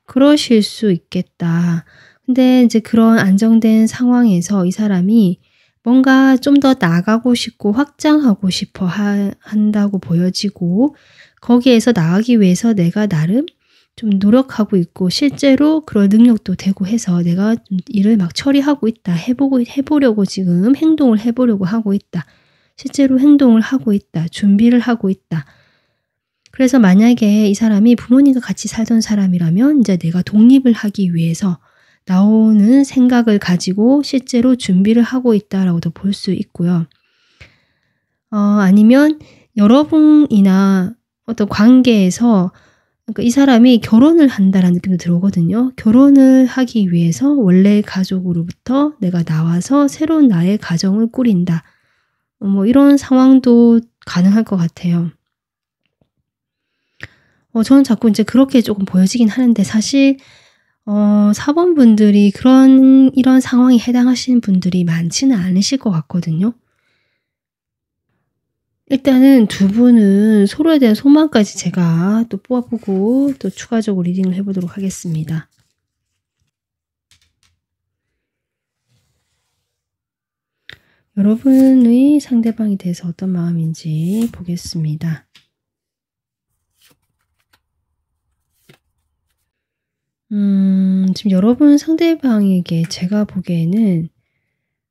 A: 그러실 수 있겠다. 근데 이제 그런 안정된 상황에서 이 사람이 뭔가 좀 더 나가고 싶고 확장하고 싶어 한다고 보여지고 거기에서 나가기 위해서 내가 나름 좀 노력하고 있고 실제로 그럴 능력도 되고 해서 내가 좀 일을 막 처리하고 있다. 해보려고 지금 행동을 해보려고 하고 있다. 실제로 행동을 하고 있다. 준비를 하고 있다. 그래서 만약에 이 사람이 부모님과 같이 살던 사람이라면 이제 내가 독립을 하기 위해서 나오는 생각을 가지고 실제로 준비를 하고 있다라고도 볼 수 있고요. 아니면 여러분이나 어떤 관계에서 그러니까 이 사람이 결혼을 한다라는 느낌도 들어오거든요. 결혼을 하기 위해서 원래 가족으로부터 내가 나와서 새로운 나의 가정을 꾸린다. 뭐 이런 상황도 가능할 것 같아요. 저는 자꾸 이제 그렇게 조금 보여지긴 하는데 사실 4번 분들이 이런 상황에 해당하시는 분들이 많지는 않으실 것 같거든요. 일단은 두 분은 서로에 대한 소망까지 제가 또 뽑아보고 또 추가적으로 리딩을 해보도록 하겠습니다. 여러분의 상대방에 대해서 어떤 마음인지 보겠습니다. 지금 여러분 상대방에게 제가 보기에는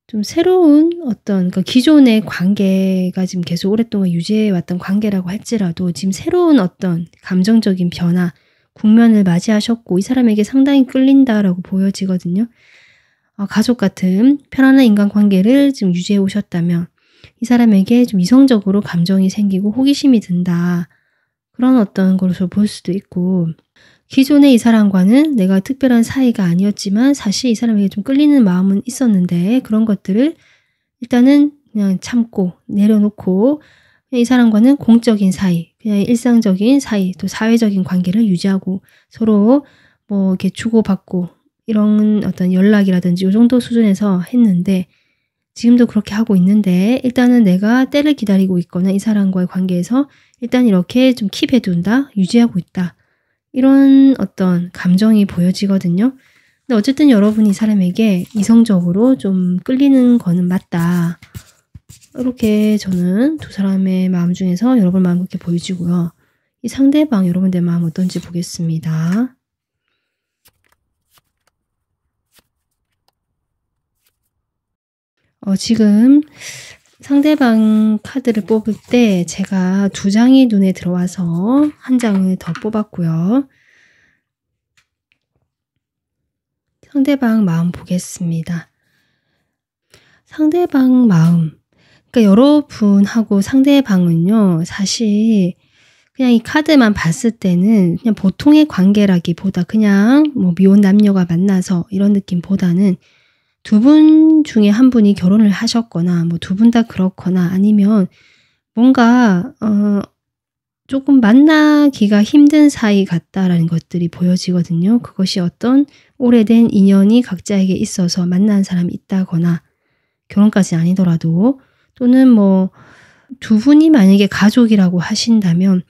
A: 좀 새로운 그러니까 기존의 관계가 지금 계속 오랫동안 유지해왔던 관계라고 할지라도 지금 새로운 어떤 감정적인 변화, 국면을 맞이하셨고 이 사람에게 상당히 끌린다라고 보여지거든요. 가족 같은 편안한 인간관계를 지금 유지해 오셨다면 이 사람에게 좀 이성적으로 감정이 생기고 호기심이 든다. 그런 어떤 것으로 볼 수도 있고 기존의 이 사람과는 내가 특별한 사이가 아니었지만 사실 이 사람에게 좀 끌리는 마음은 있었는데 그런 것들을 일단은 그냥 참고 내려놓고 이 사람과는 공적인 사이, 그냥 일상적인 사이, 또 사회적인 관계를 유지하고 서로 뭐 이렇게 주고받고 이런 어떤 연락이라든지 이 정도 수준에서 했는데 지금도 그렇게 하고 있는데 일단은 내가 때를 기다리고 있거나 이 사람과의 관계에서 일단 이렇게 좀 킵해 둔다, 유지하고 있다. 이런 어떤 감정이 보여지거든요. 근데 어쨌든 여러분이 이 사람에게 이성적으로 좀 끌리는 거는 맞다. 이렇게 저는 두 사람의 마음 중에서 여러분 마음 그렇게 보여지고요. 이 상대방 여러분들 마음 어떤지 보겠습니다. 지금 상대방 카드를 뽑을 때 제가 두 장이 눈에 들어와서 한 장을 더 뽑았고요. 상대방 마음 보겠습니다. 상대방 마음. 그러니까 여러분하고 상대방은요, 사실 그냥 이 카드만 봤을 때는 그냥 보통의 관계라기보다 그냥 뭐 미혼 남녀가 만나서 이런 느낌보다는 두 분 중에 한 분이 결혼을 하셨거나 뭐 두 분 다 그렇거나 아니면 뭔가 조금 만나기가 힘든 사이 같다라는 것들이 보여지거든요. 그것이 어떤 오래된 인연이 각자에게 있어서 만난 사람이 있다거나 결혼까지 아니더라도 또는 뭐 두 분이 만약에 가족이라고 하신다면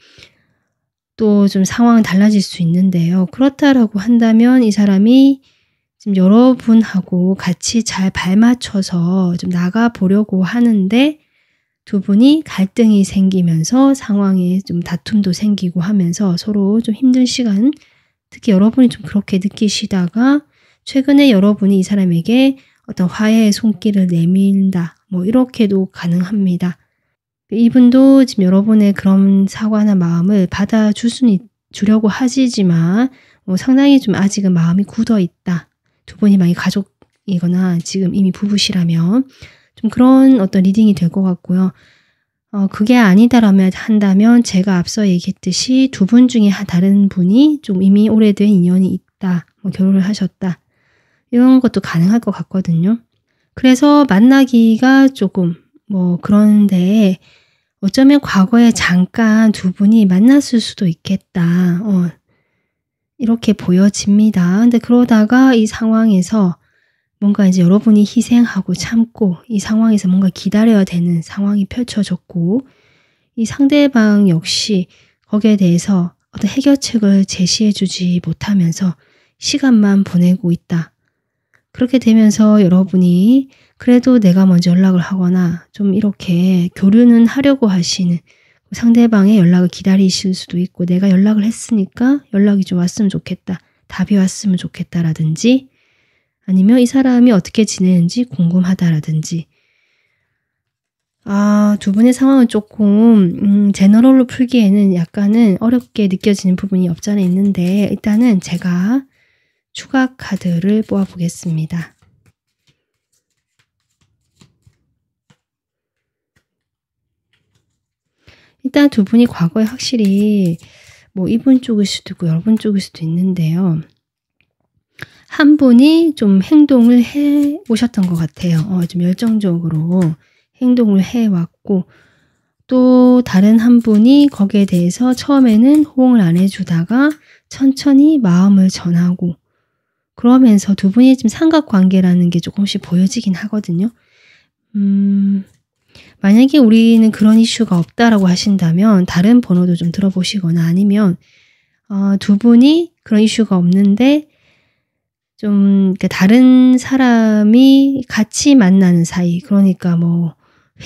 A: 또 좀 상황은 달라질 수 있는데요. 그렇다라고 한다면 이 사람이 지금 여러분하고 같이 잘 발맞춰서 좀 나가보려고 하는데 두 분이 갈등이 생기면서 상황에 좀 다툼도 생기고 하면서 서로 좀 힘든 시간, 특히 여러분이 좀 그렇게 느끼시다가 최근에 여러분이 이 사람에게 어떤 화해의 손길을 내민다, 뭐 이렇게도 가능합니다. 이분도 지금 여러분의 그런 사과나 마음을 주려고 하시지만 상당히 좀 아직은 마음이 굳어 있다. 두 분이 만약 가족이거나 지금 이미 부부시라면 좀 그런 어떤 리딩이 될 것 같고요. 그게 아니다라면 한다면 제가 앞서 얘기했듯이 두 분 중에 다른 분이 좀 이미 오래된 인연이 있다. 뭐 결혼을 하셨다. 이런 것도 가능할 것 같거든요. 그래서 만나기가 조금 뭐 그런데 어쩌면 과거에 잠깐 두 분이 만났을 수도 있겠다. 이렇게 보여집니다. 근데 그러다가 이 상황에서 뭔가 이제 여러분이 희생하고 참고 이 상황에서 뭔가 기다려야 되는 상황이 펼쳐졌고 이 상대방 역시 거기에 대해서 어떤 해결책을 제시해 주지 못하면서 시간만 보내고 있다. 그렇게 되면서 여러분이 그래도 내가 먼저 연락을 하거나 좀 이렇게 교류는 하려고 하시는 상대방의 연락을 기다리실 수도 있고 내가 연락을 했으니까 연락이 좀 왔으면 좋겠다. 답이 왔으면 좋겠다라든지 아니면 이 사람이 어떻게 지내는지 궁금하다라든지 두 분의 상황은 조금 제너럴로 풀기에는 약간은 어렵게 느껴지는 부분이 없지 않아 있는데 일단은 제가 추가 카드를 뽑아 보겠습니다. 일단 두 분이 과거에 확실히 뭐 이분 쪽일 수도 있고 여러분 쪽일 수도 있는데요. 한 분이 좀 행동을 해 오셨던 것 같아요. 좀 열정적으로 행동을 해 왔고 또 다른 한 분이 거기에 대해서 처음에는 호응을 안 해주다가 천천히 마음을 전하고 그러면서 두 분이 지금 삼각관계라는 게 조금씩 보여지긴 하거든요. 만약에 우리는 그런 이슈가 없다라고 하신다면 다른 번호도 좀 들어보시거나 아니면 두 분이 그런 이슈가 없는데 좀 다른 사람이 같이 만나는 사이 그러니까 뭐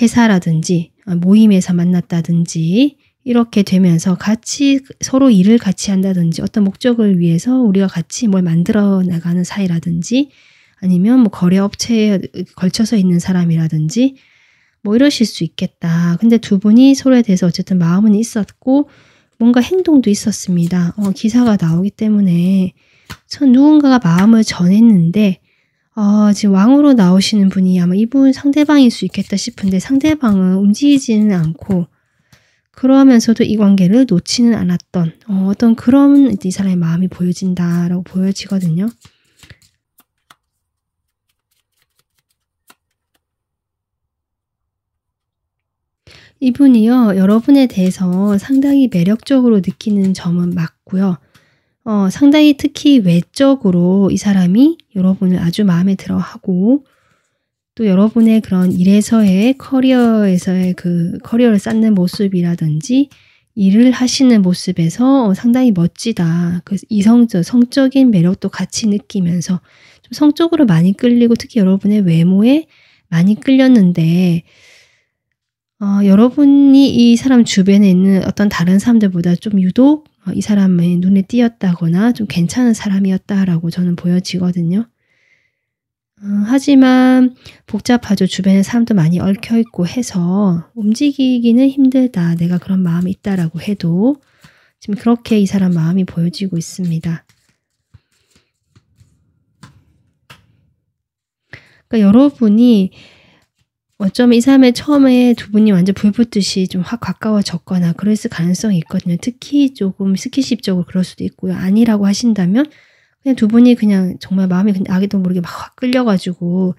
A: 회사라든지 모임에서 만났다든지 이렇게 되면서 같이 서로 일을 같이 한다든지 어떤 목적을 위해서 우리가 같이 뭘 만들어 나가는 사이라든지 아니면 뭐 거래업체에 걸쳐서 있는 사람이라든지 뭐 이러실 수 있겠다. 근데 두 분이 서로에 대해서 어쨌든 마음은 있었고 뭔가 행동도 있었습니다. 기사가 나오기 때문에 누군가가 마음을 전했는데 지금 왕으로 나오시는 분이 아마 이분 상대방일 수 있겠다 싶은데 상대방은 움직이지는 않고 그러면서도 이 관계를 놓지는 않았던 어떤 그런 이 사람의 마음이 보여진다라고 보여지거든요. 이분이요, 여러분에 대해서 상당히 매력적으로 느끼는 점은 맞고요. 상당히 특히 외적으로 이 사람이 여러분을 아주 마음에 들어 하고 또 여러분의 그런 일에서의 커리어에서의 그 커리어를 쌓는 모습이라든지 일을 하시는 모습에서 상당히 멋지다. 그 성적인 매력도 같이 느끼면서 좀 성적으로 많이 끌리고 특히 여러분의 외모에 많이 끌렸는데 여러분이 이 사람 주변에 있는 어떤 다른 사람들보다 좀 유독 이 사람의 눈에 띄었다거나 좀 괜찮은 사람이었다라고 저는 보여지거든요. 하지만 복잡하죠. 주변에 사람도 많이 얽혀있고 해서 움직이기는 힘들다. 내가 그런 마음이 있다라고 해도 지금 그렇게 이 사람 마음이 보여지고 있습니다. 그러니까 여러분이 어쩌면 이 사람의 처음에 두 분이 완전 불 붙듯이 좀 확 가까워졌거나 그랬을 가능성이 있거든요. 특히 조금 스킨십적으로 그럴 수도 있고요. 아니라고 하신다면 그냥 두 분이 그냥 정말 마음이 나기도 모르게 막 확 끌려가지고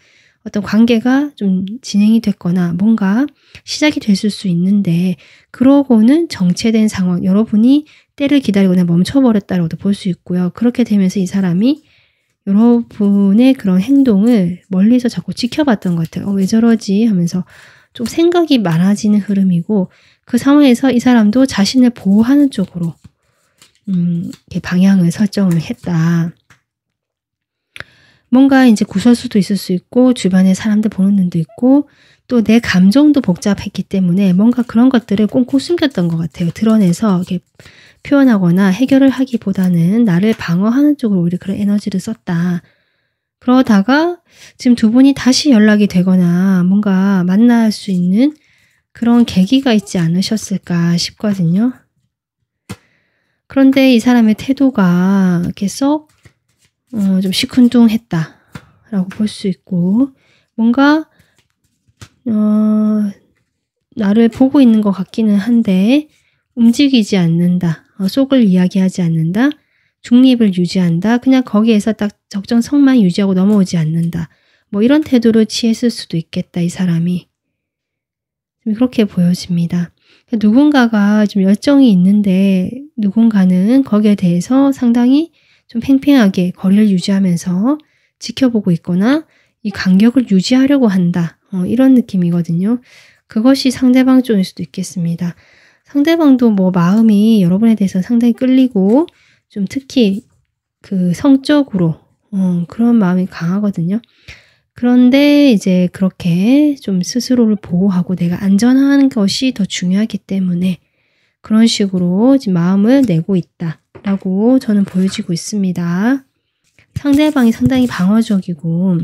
A: 어떤 관계가 좀 진행이 됐거나 뭔가 시작이 됐을 수 있는데 그러고는 정체된 상황, 여러분이 때를 기다리고 그냥 멈춰버렸다고도 볼 수 있고요. 그렇게 되면서 이 사람이 여러분의 그런 행동을 멀리서 자꾸 지켜봤던 것 같아요. 왜 저러지? 하면서 좀 생각이 많아지는 흐름이고 그 상황에서 이 사람도 자신을 보호하는 쪽으로 방향을 설정을 했다. 뭔가 이제 구설수도 있을 수 있고 주변에 사람들 보는 눈도 있고 또 내 감정도 복잡했기 때문에 뭔가 그런 것들을 꽁꽁 숨겼던 것 같아요. 드러내서 이렇게 표현하거나 해결을 하기보다는 나를 방어하는 쪽으로 오히려 그런 에너지를 썼다. 그러다가 지금 두 분이 다시 연락이 되거나 뭔가 만날 수 있는 그런 계기가 있지 않으셨을까 싶거든요. 그런데 이 사람의 태도가 이렇게 좀 시큰둥했다라고 볼 수 있고 뭔가 나를 보고 있는 것 같기는 한데 움직이지 않는다. 속을 이야기하지 않는다. 중립을 유지한다. 그냥 거기에서 딱 적정성만 유지하고 넘어오지 않는다. 뭐 이런 태도를 취했을 수도 있겠다. 이 사람이. 그렇게 보여집니다. 누군가가 좀 열정이 있는데 누군가는 거기에 대해서 상당히 좀 팽팽하게 거리를 유지하면서 지켜보고 있거나 이 간격을 유지하려고 한다. 이런 느낌이거든요. 그것이 상대방 쪽일 수도 있겠습니다. 상대방도 뭐 마음이 여러분에 대해서 상당히 끌리고 좀 특히 그 성적으로 그런 마음이 강하거든요. 그런데 이제 그렇게 좀 스스로를 보호하고 내가 안전한 것이 더 중요하기 때문에 그런 식으로 지금 마음을 내고 있다라고 저는 보여지고 있습니다. 상대방이 상당히 방어적이고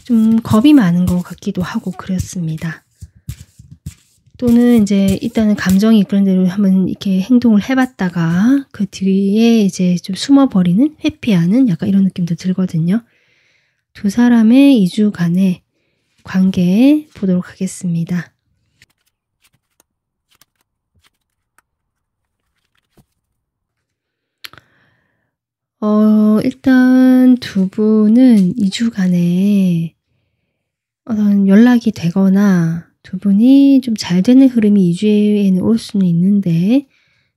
A: 좀 겁이 많은 것 같기도 하고 그렇습니다. 또는 이제 일단은 감정이 이끄는 대로 한번 이렇게 행동을 해봤다가 그 뒤에 이제 좀 숨어버리는, 회피하는 약간 이런 느낌도 들거든요. 두 사람의 2주간의 관계 보도록 하겠습니다. 일단 두 분은 2주간에 어떤 연락이 되거나 두 분이 좀 잘 되는 흐름이 2주에는 올 수는 있는데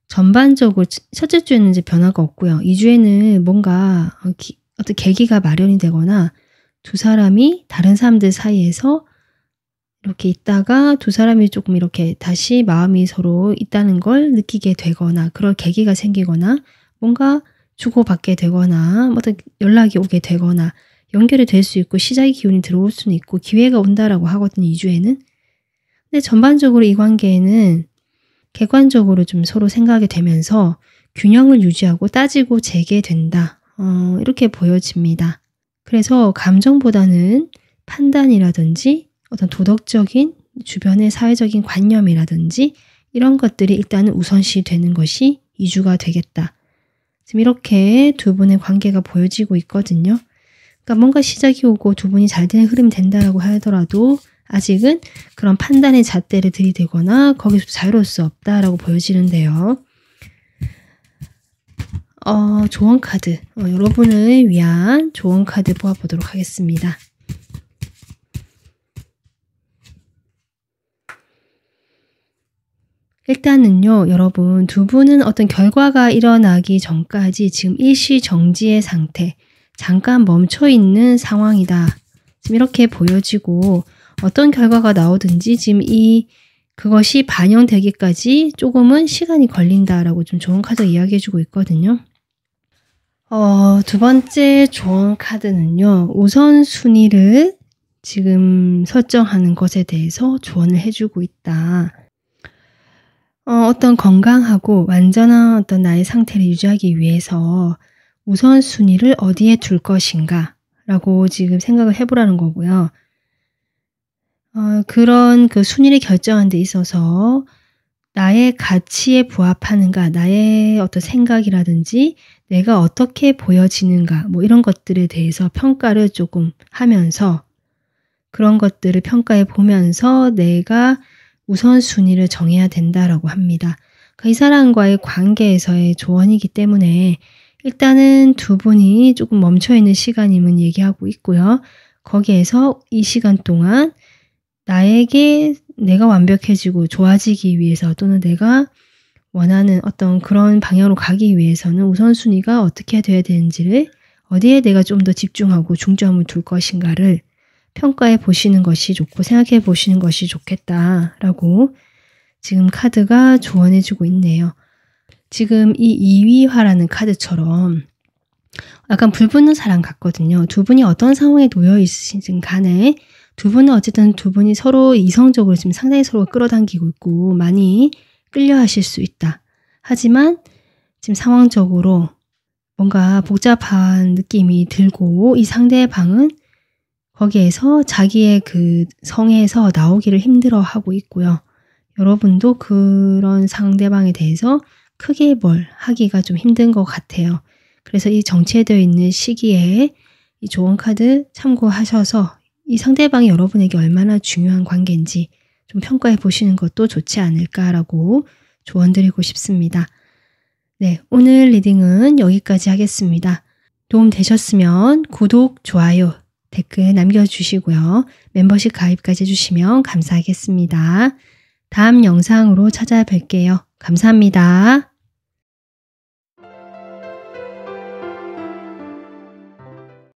A: 전반적으로 첫째 주에는 이제 변화가 없고요. 2주에는 뭔가 어떤 계기가 마련이 되거나 두 사람이 다른 사람들 사이에서 이렇게 있다가 두 사람이 조금 이렇게 다시 마음이 서로 있다는 걸 느끼게 되거나 그럴 계기가 생기거나 뭔가 주고받게 되거나 어떤 연락이 오게 되거나 연결이 될 수 있고 시작의 기운이 들어올 수는 있고 기회가 온다라고 하거든요. 2주에는. 근데 전반적으로 이 관계에는 객관적으로 좀 서로 생각이 되면서 균형을 유지하고 따지고 재개된다. 이렇게 보여집니다. 그래서 감정보다는 판단이라든지 어떤 도덕적인 주변의 사회적인 관념이라든지 이런 것들이 일단은 우선시 되는 것이 2주가 되겠다. 지금 이렇게 두 분의 관계가 보여지고 있거든요. 그러니까 뭔가 시작이 오고 두 분이 잘 되는 흐름이 된다라고 하더라도 아직은 그런 판단의 잣대를 들이대거나 거기서 자유로울 수 없다라고 보여지는데요. 조언 카드, 여러분을 위한 조언 카드 뽑아보도록 하겠습니다. 일단은요, 여러분 두 분은 어떤 결과가 일어나기 전까지 지금 일시정지의 상태, 잠깐 멈춰있는 상황이다. 지금 이렇게 보여지고 어떤 결과가 나오든지 지금 이 그것이 반영되기까지 조금은 시간이 걸린다라고 좀 조언 카드가 이야기해 주고 있거든요. 두 번째 조언 카드는요. 우선순위를 지금 설정하는 것에 대해서 조언을 해주고 있다. 어떤 건강하고 완전한 어떤 나의 상태를 유지하기 위해서 우선순위를 어디에 둘 것인가 라고 지금 생각을 해보라는 거고요. 그런 그 순위를 결정하는 데 있어서 나의 가치에 부합하는가, 나의 어떤 생각이라든지 내가 어떻게 보여지는가 뭐 이런 것들에 대해서 평가를 조금 하면서 그런 것들을 평가해 보면서 내가 우선순위를 정해야 된다라고 합니다. 이 사람과의 관계에서의 조언이기 때문에 일단은 두 분이 조금 멈춰있는 시간임은 얘기하고 있고요. 거기에서 이 시간 동안 나에게 내가 완벽해지고 좋아지기 위해서 또는 내가 원하는 어떤 그런 방향으로 가기 위해서는 우선순위가 어떻게 돼야 되는지를 어디에 내가 좀 더 집중하고 중점을 둘 것인가를 평가해 보시는 것이 좋고 생각해 보시는 것이 좋겠다라고 지금 카드가 조언해 주고 있네요. 지금 이 2위화라는 카드처럼 약간 불붙는 사람 같거든요. 두 분이 어떤 상황에 놓여 있으신 간에 두 분은 어쨌든 두 분이 서로 이성적으로 지금 상당히 서로 끌어당기고 있고 많이 끌려 하실 수 있다. 하지만 지금 상황적으로 뭔가 복잡한 느낌이 들고 이 상대방은 거기에서 자기의 그 성에서 나오기를 힘들어하고 있고요. 여러분도 그런 상대방에 대해서 크게 뭘 하기가 좀 힘든 것 같아요. 그래서 이 정체되어 있는 시기에 이 조언 카드 참고하셔서 이 상대방이 여러분에게 얼마나 중요한 관계인지 좀 평가해 보시는 것도 좋지 않을까라고 조언드리고 싶습니다. 네, 오늘 리딩은 여기까지 하겠습니다. 도움 되셨으면 구독, 좋아요, 댓글 남겨주시고요. 멤버십 가입까지 해주시면 감사하겠습니다. 다음 영상으로 찾아뵐게요. 감사합니다.